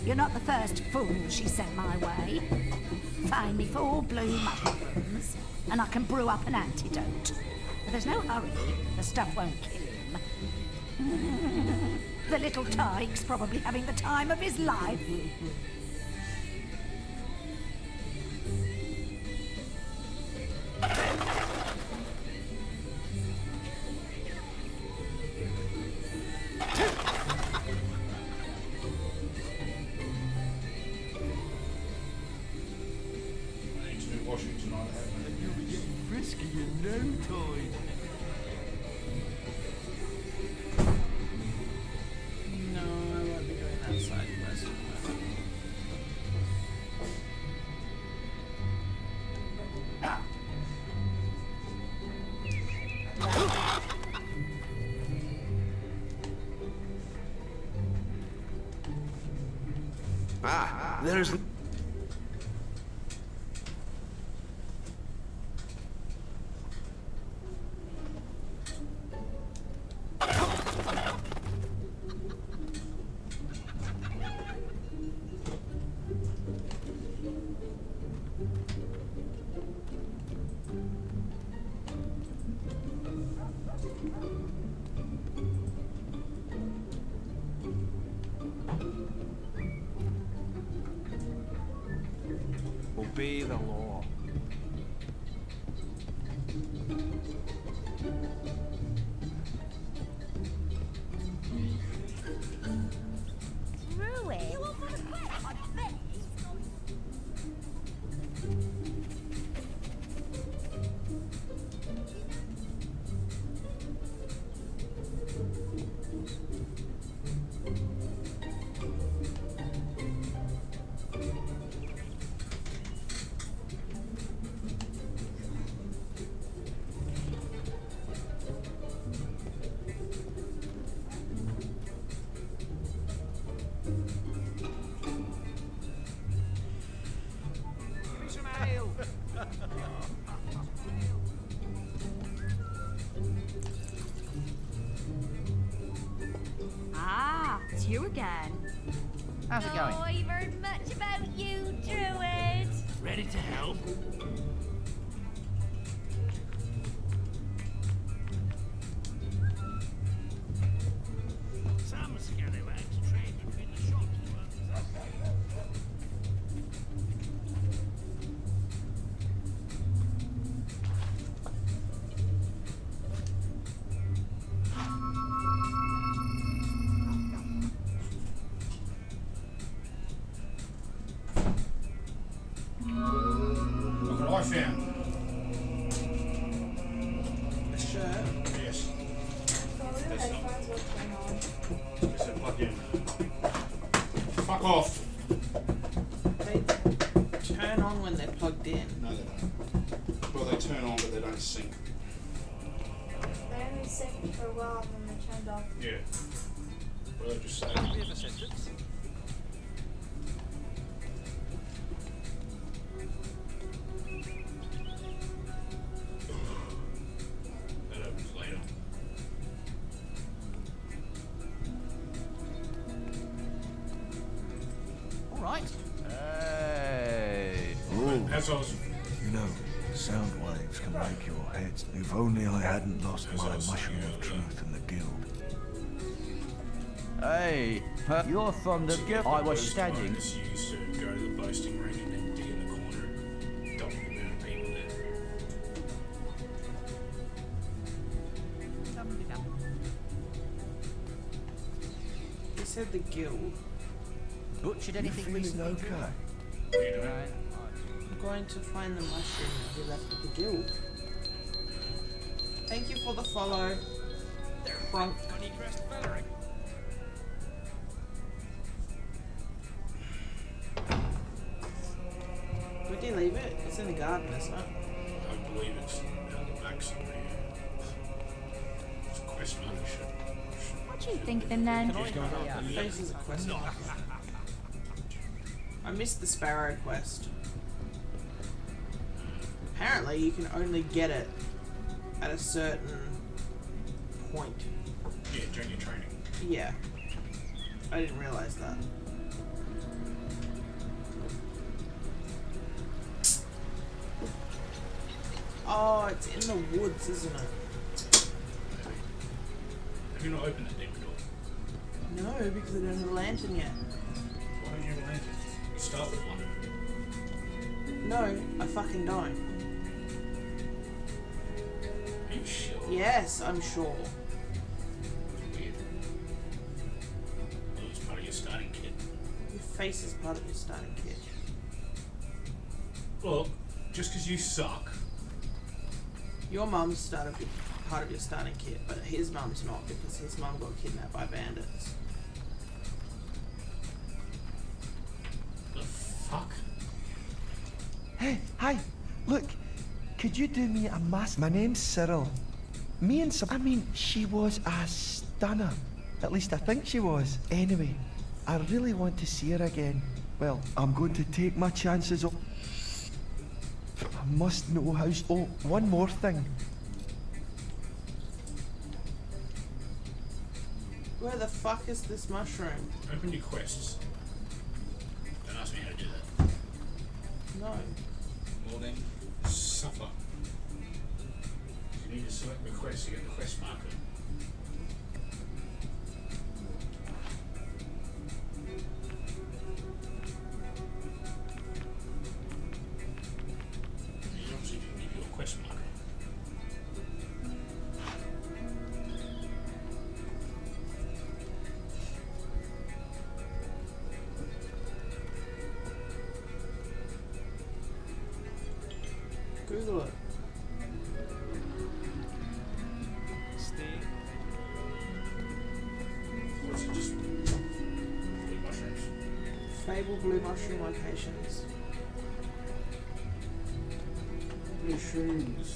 you're not the first fool she sent my way. Find me 4 blue mushrooms, and I can brew up an antidote. But there's no hurry. The stuff won't kill him. The little tyke's probably having the time of his life. I need to do washing tonight, haven't I? You'll be getting frisky in no time. No, I won't be doing that side quest. Ah, there's... Obey the law. Ruin. Give me some ale. Ah, it's you again. How's it going? Oh, I've heard much about you, Druid. Ready to help? Some scallywags trade between the shops. Look what I found. A shirt. Yes. That's not. It's a plug-in. Fuck off. They turn on when they're plugged in. No, they don't. Well, they turn on, but they don't sync. They only synced for a while and then they turned off. Yeah. Well, they just say. We have a sentence. So I was... You know, sound waves can make your heads. If only I hadn't lost my mushroom of truth in the guild. Hey, you're from the guild. I was standing. Used to go to the boasting ring and then dig in the corner and dump the amount of people there. You said the guild. Butchered You anything feeling recently? okay? I'm going to find the mushroom that we left at the guild. Thank you for the follow. Front. Where did you leave it? It's in the garden, isn't it? I believe it's out the back somewhere. It's a quest mark. What do you think of him then? The face is a quest mark. I missed the sparrow quest. Apparently you can only get it at a certain point. Yeah, during your training. Yeah. I didn't realise that. Oh, it's in the woods, isn't it? Have you not opened that demon door? No, because I don't have a lantern yet. Why don't you have a lantern? You start with one. No, I fucking don't. Are you sure? Yes, I'm sure. It's weird. Well, it's part of your starting kit. Your face is part of your starting kit. Well, just because you suck. Your mum's part of your starting kit, but his mum's not because his mum got kidnapped by bandits. The fuck? Hey, hi, look, could you do me a My name's Cyril. Me and I mean, she was a stunner. At least I think she was. Anyway, I really want to see her again. Well, I'm going to take my chances on... I must know how... Oh, one more thing. Where the fuck is this mushroom? Open your quests. Don't ask me how to do that. No. Well then, suffer. You need to select requests to get the quest marker. You obviously didn't give you a quest marker. Google it. What's it just? Blue mushrooms. Fable blue mushroom locations. Mushrooms.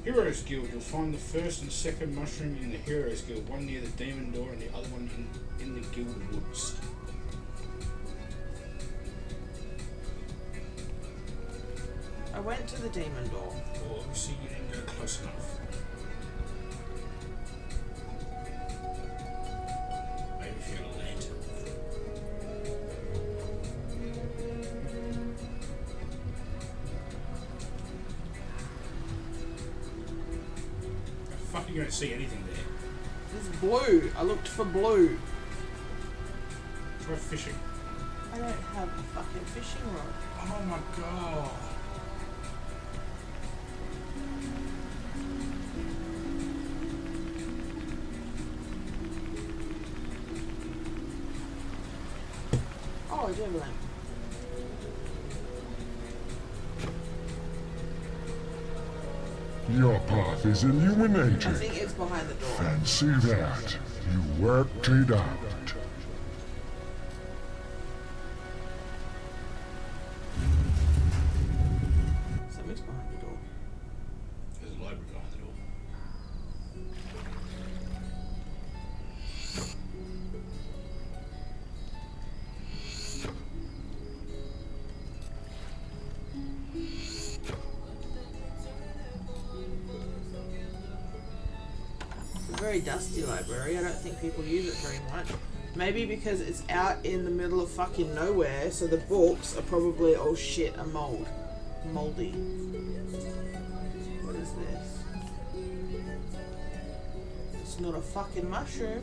Heroes Guild. You'll find the first and second mushroom in the Heroes Guild. One near the Demon Door and the other one in the Guild Woods. I went to the demon door. Well, obviously you didn't go close enough. Maybe if you had a lantern. How the fuck are you going to see anything there? It's blue. I looked for blue. Try fishing. I don't have a fucking fishing rod. Oh my god. Oh, I do have a lamp. Your path is illuminated. I think it's behind the door. Fancy that. You worked it out. Something's behind the door. There's a library behind the door. It's a very dusty library. I don't think people use it very much. Maybe because it's out in the middle of fucking nowhere, so the books are probably, oh shit, a mold. Moldy. What is this? It's not a fucking mushroom.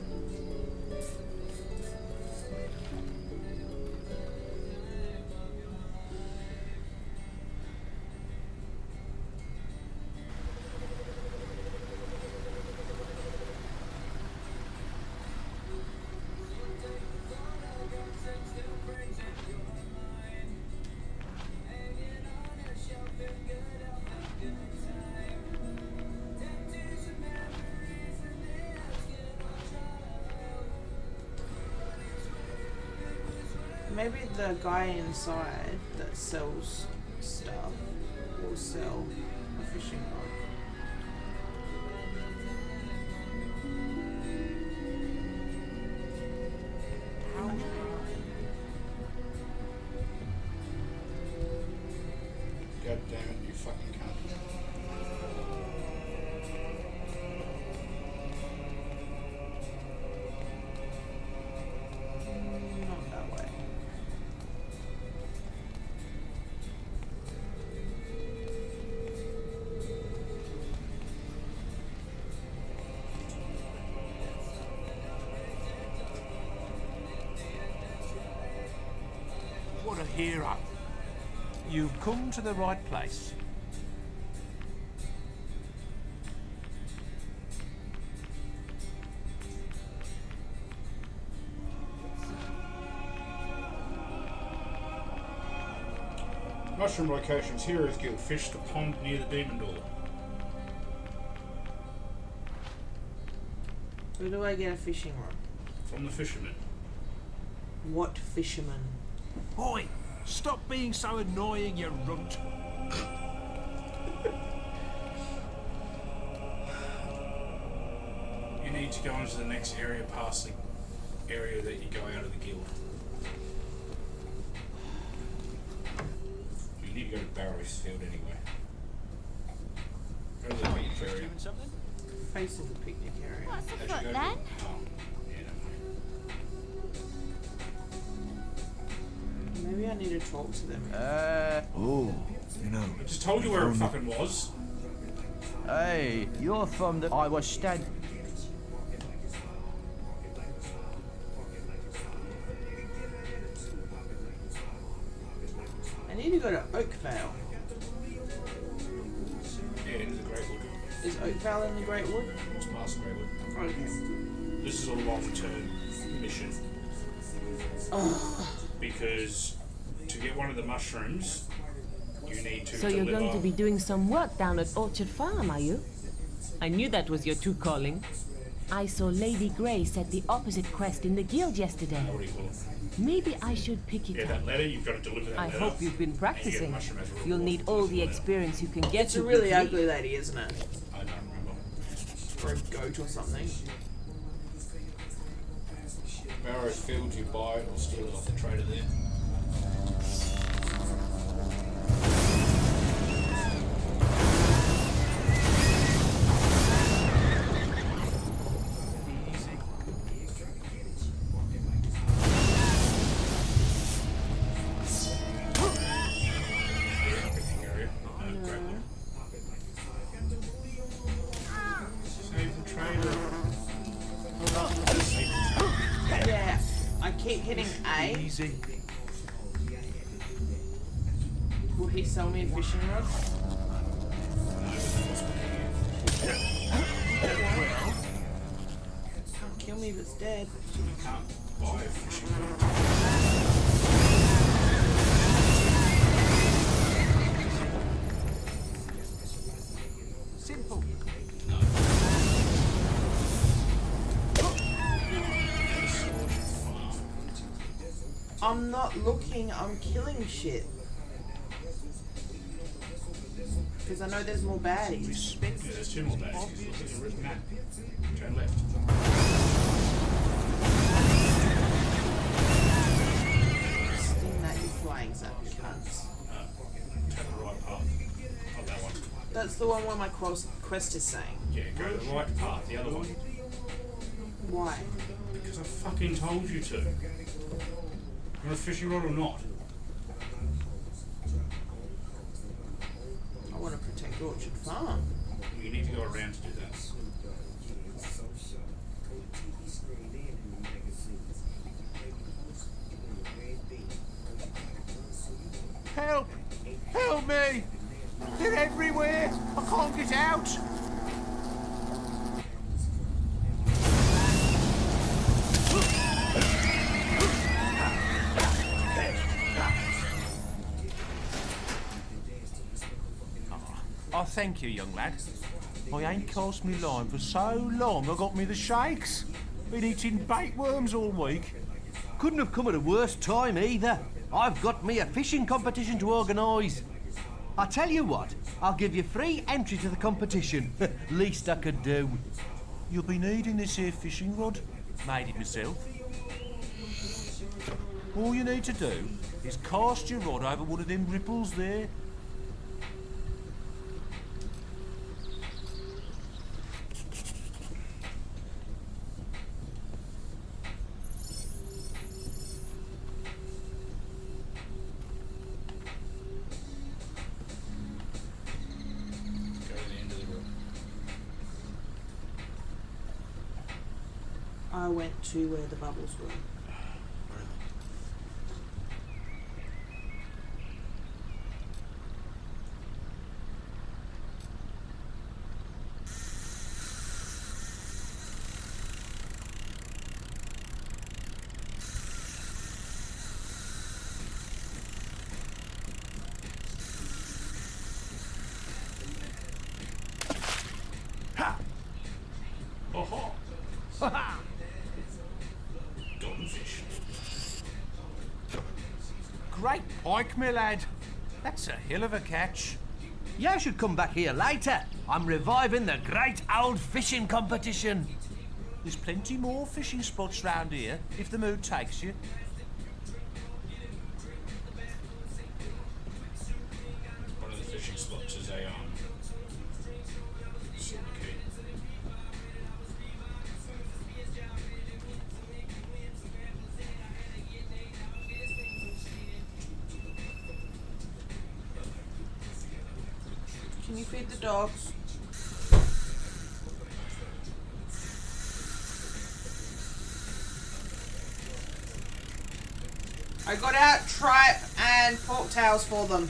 Maybe the guy inside that sells stuff will sell a fishing rod. God damn it, you fucking cunt. Not that way. What a hero. You've come to the right place. Mushroom locations. Heroes Guild. Fish the pond near the demon door. Where do I get a fishing rod? From the fisherman. What fisherman? Oi! Stop being so annoying, you runt. You need to go into the next area past the area that you go out of the guild. You need to go to Barrow's Field anyway. Go to the picnic area. Face of the picnic area. What's As you afoot go to- then? Maybe I need to talk to them. Oh, you know. I just told you where it fucking was. Hey, you're from the... I was stand... I need to go to Oakvale. Yeah, into the Great Wood. Is Oakvale in the Great Wood? It's past the Great Wood. Okay. This is a long-term mission. Because to get one of the mushrooms, you need to So you're going to be doing some work down at Orchard Farm, are you? I knew that was your true calling. I saw Lady Grace at the opposite quest in the guild yesterday. What do you call it? Maybe I should pick it Yeah, up. that letter, you've got to deliver that I letter. hope you've been and practicing. you get a mushroom as a You'll reward need for all delivering the that. experience you can get. It's a to really complete. ugly lady, isn't it? I don't remember. Or a goat or something. Barrow's Field, you buy it or steal it off the trader there. Yeah, I keep hitting A. Easy. Will he sell me a fishing rod? Can't kill me if it's dead. Can't buy a fishing rod. Simple. I'm not looking, I'm killing shit. Because I know there's more baddies. Yeah, there's two more baddies. Look at the written map. Turn left. Sting that, you flying zap, you cunts. Turn the right path. Not that one. That's the one where my quest is saying. Yeah, go to the right path, the other one. Why? Because I fucking told you to. You want a fishing rod or not? I want to protect Orchard Farm. You need to go around to do that. Help! Help me! They're everywhere! I can't get out! Oh, thank you, young lad. I ain't cast me line for so long I got me the shakes. Been eating bait worms all week. Couldn't have come at a worse time either. I've got me a fishing competition to organise. I tell you what, I'll give you free entry to the competition. Least I could do. You'll be needing this here fishing rod. Made it myself. All you need to do is cast your rod over one of them ripples there. I went to where the bubbles were. Ha! Oh-ho! Ha-ha! Fish. Great pike, my lad. That's a hell of a catch. You should come back here later. I'm reviving the great old fishing competition. There's plenty more fishing spots round here, if the mood takes you. One of the fishing spots is a Can you feed the dogs? I got out tripe and pork tails for them.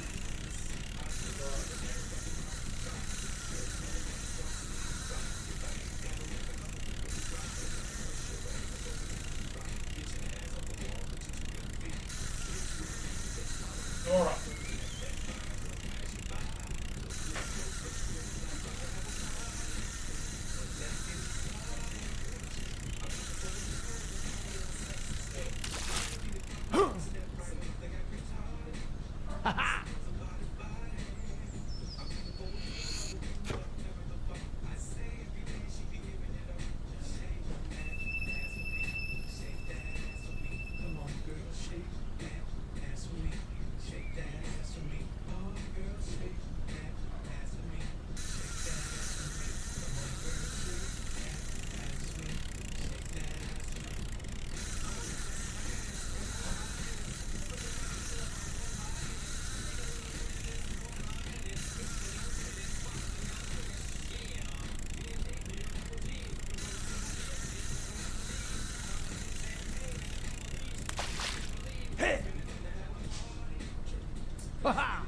Alright.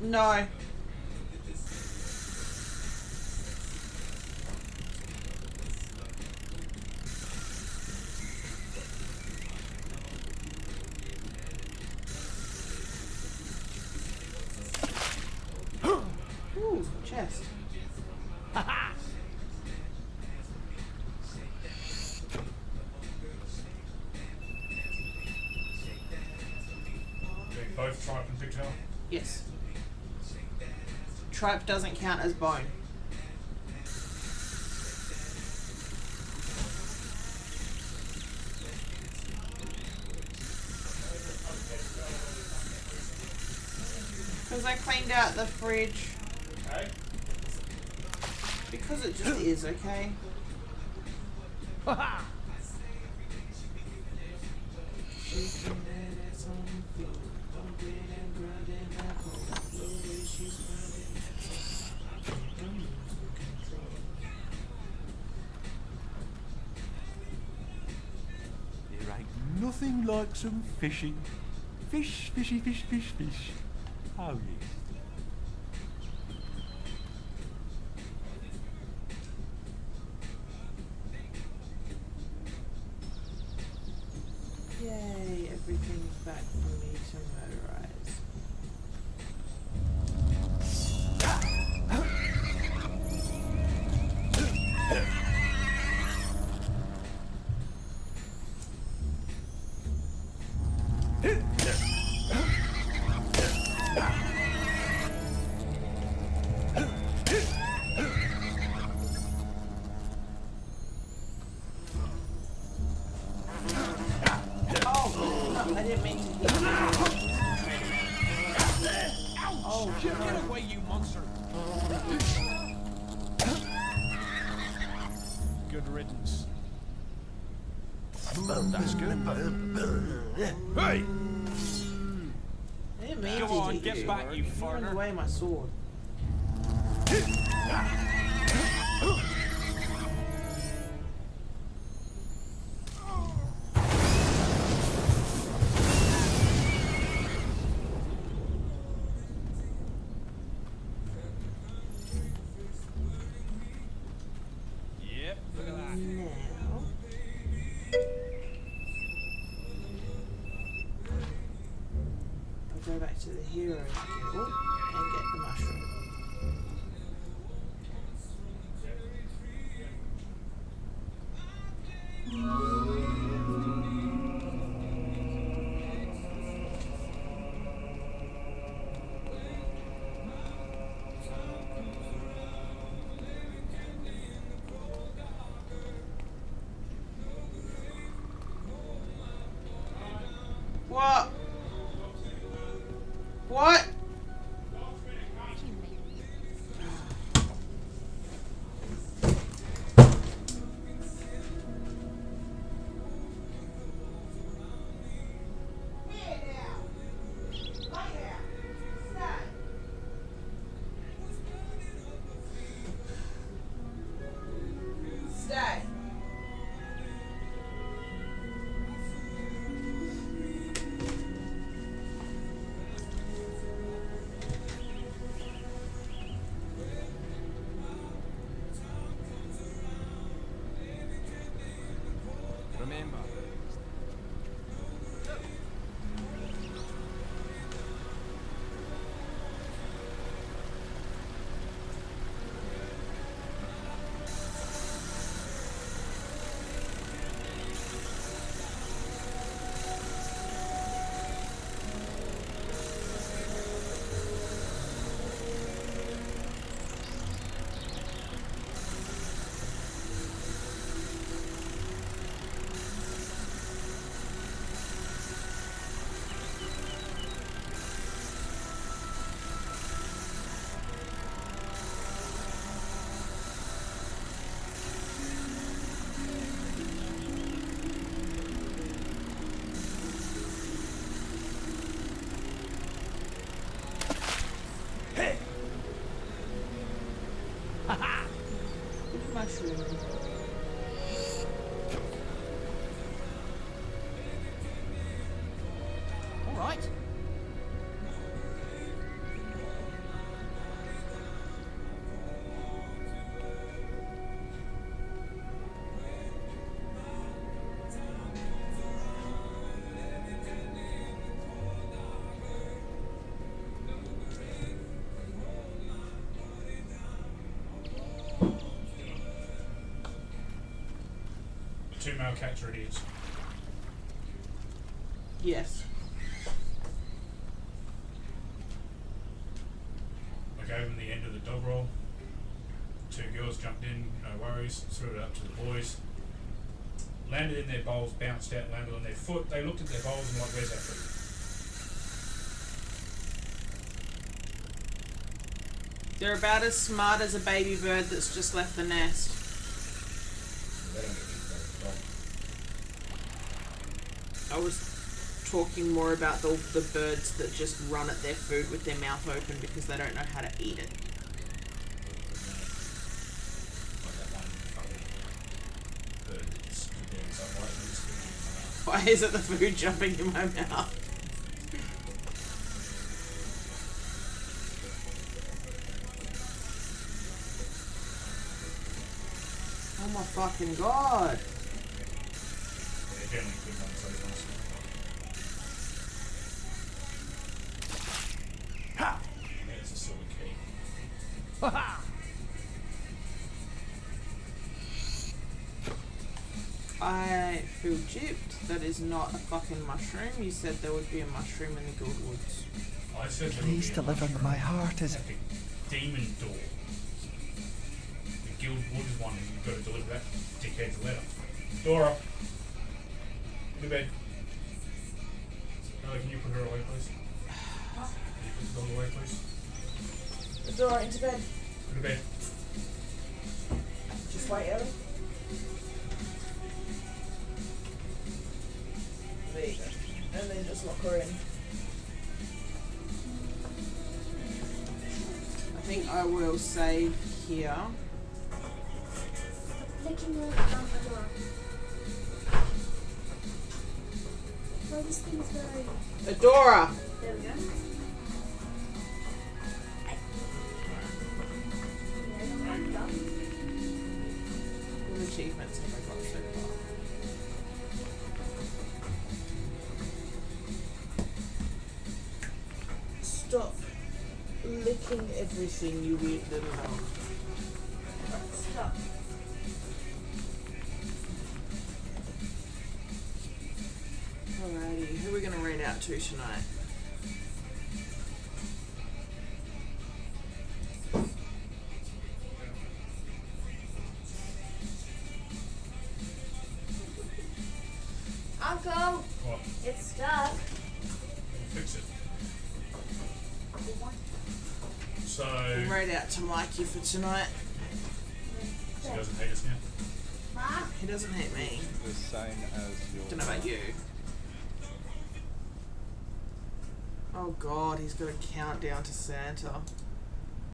No. Ooh, chest. Both tripe and pigtail? Yes. Tripe doesn't count as bone. Because I cleaned out the fridge. Okay. Because it just is, okay? Ha There ain't nothing like some fishing. Fish, fishy, fish, fish, fish. Oh, yes. Yay, everything's back for me to motorize. I didn't mean to hit you. Oh, get away, you monster! Good riddance. That's good. Hey! I didn't mean Go to on, hit get you. back, you You're throwing foreigner. away my sword. Yep, look at that. Now, I'll go back to the Heroes Guild and get the mushroom. What? What? Stay. Remember. Mushroom. All right. The 2 male cats are idiots. Yes. I gave them the end of the dog roll. 2 girls jumped in, no worries, threw it up to the boys. Landed in their bowls, bounced out, landed on their foot. They looked at their bowls and like, where's that food? They're about as smart as a baby bird that's just left the nest. I was talking more about the birds that just run at their food with their mouth open because they don't know how to eat it. Why isn't the food jumping in my mouth? Oh my fucking god. Ha! There's a silver key. Ha! I feel gypped. That is not a fucking mushroom. You said there would be a mushroom in the Guild Woods. I said there Please deliver my heart is... demon door. The Guild Wood is one, and you've got to deliver that dickhead's letter. Dora! To bed. Ellie, can you put her away, please? Can you put the dog away, please? Dora, into bed. Put to bed. Just wait, Ellie. There you go. And then just lock her in. I think I will save here. Licking the door. Where this thing's going? Adora! There we go. What achievements have I got so far? Stop licking everything, you weird little dog. Stop. Alrighty, who are we going to read out to tonight? Uncle! What? It's stuck. Fix it. So... We'll read out to Mikey for tonight. He doesn't hate us now? Ma? He doesn't hate me. The same as your... Don't know about you. Oh god, he's got a countdown to Santa.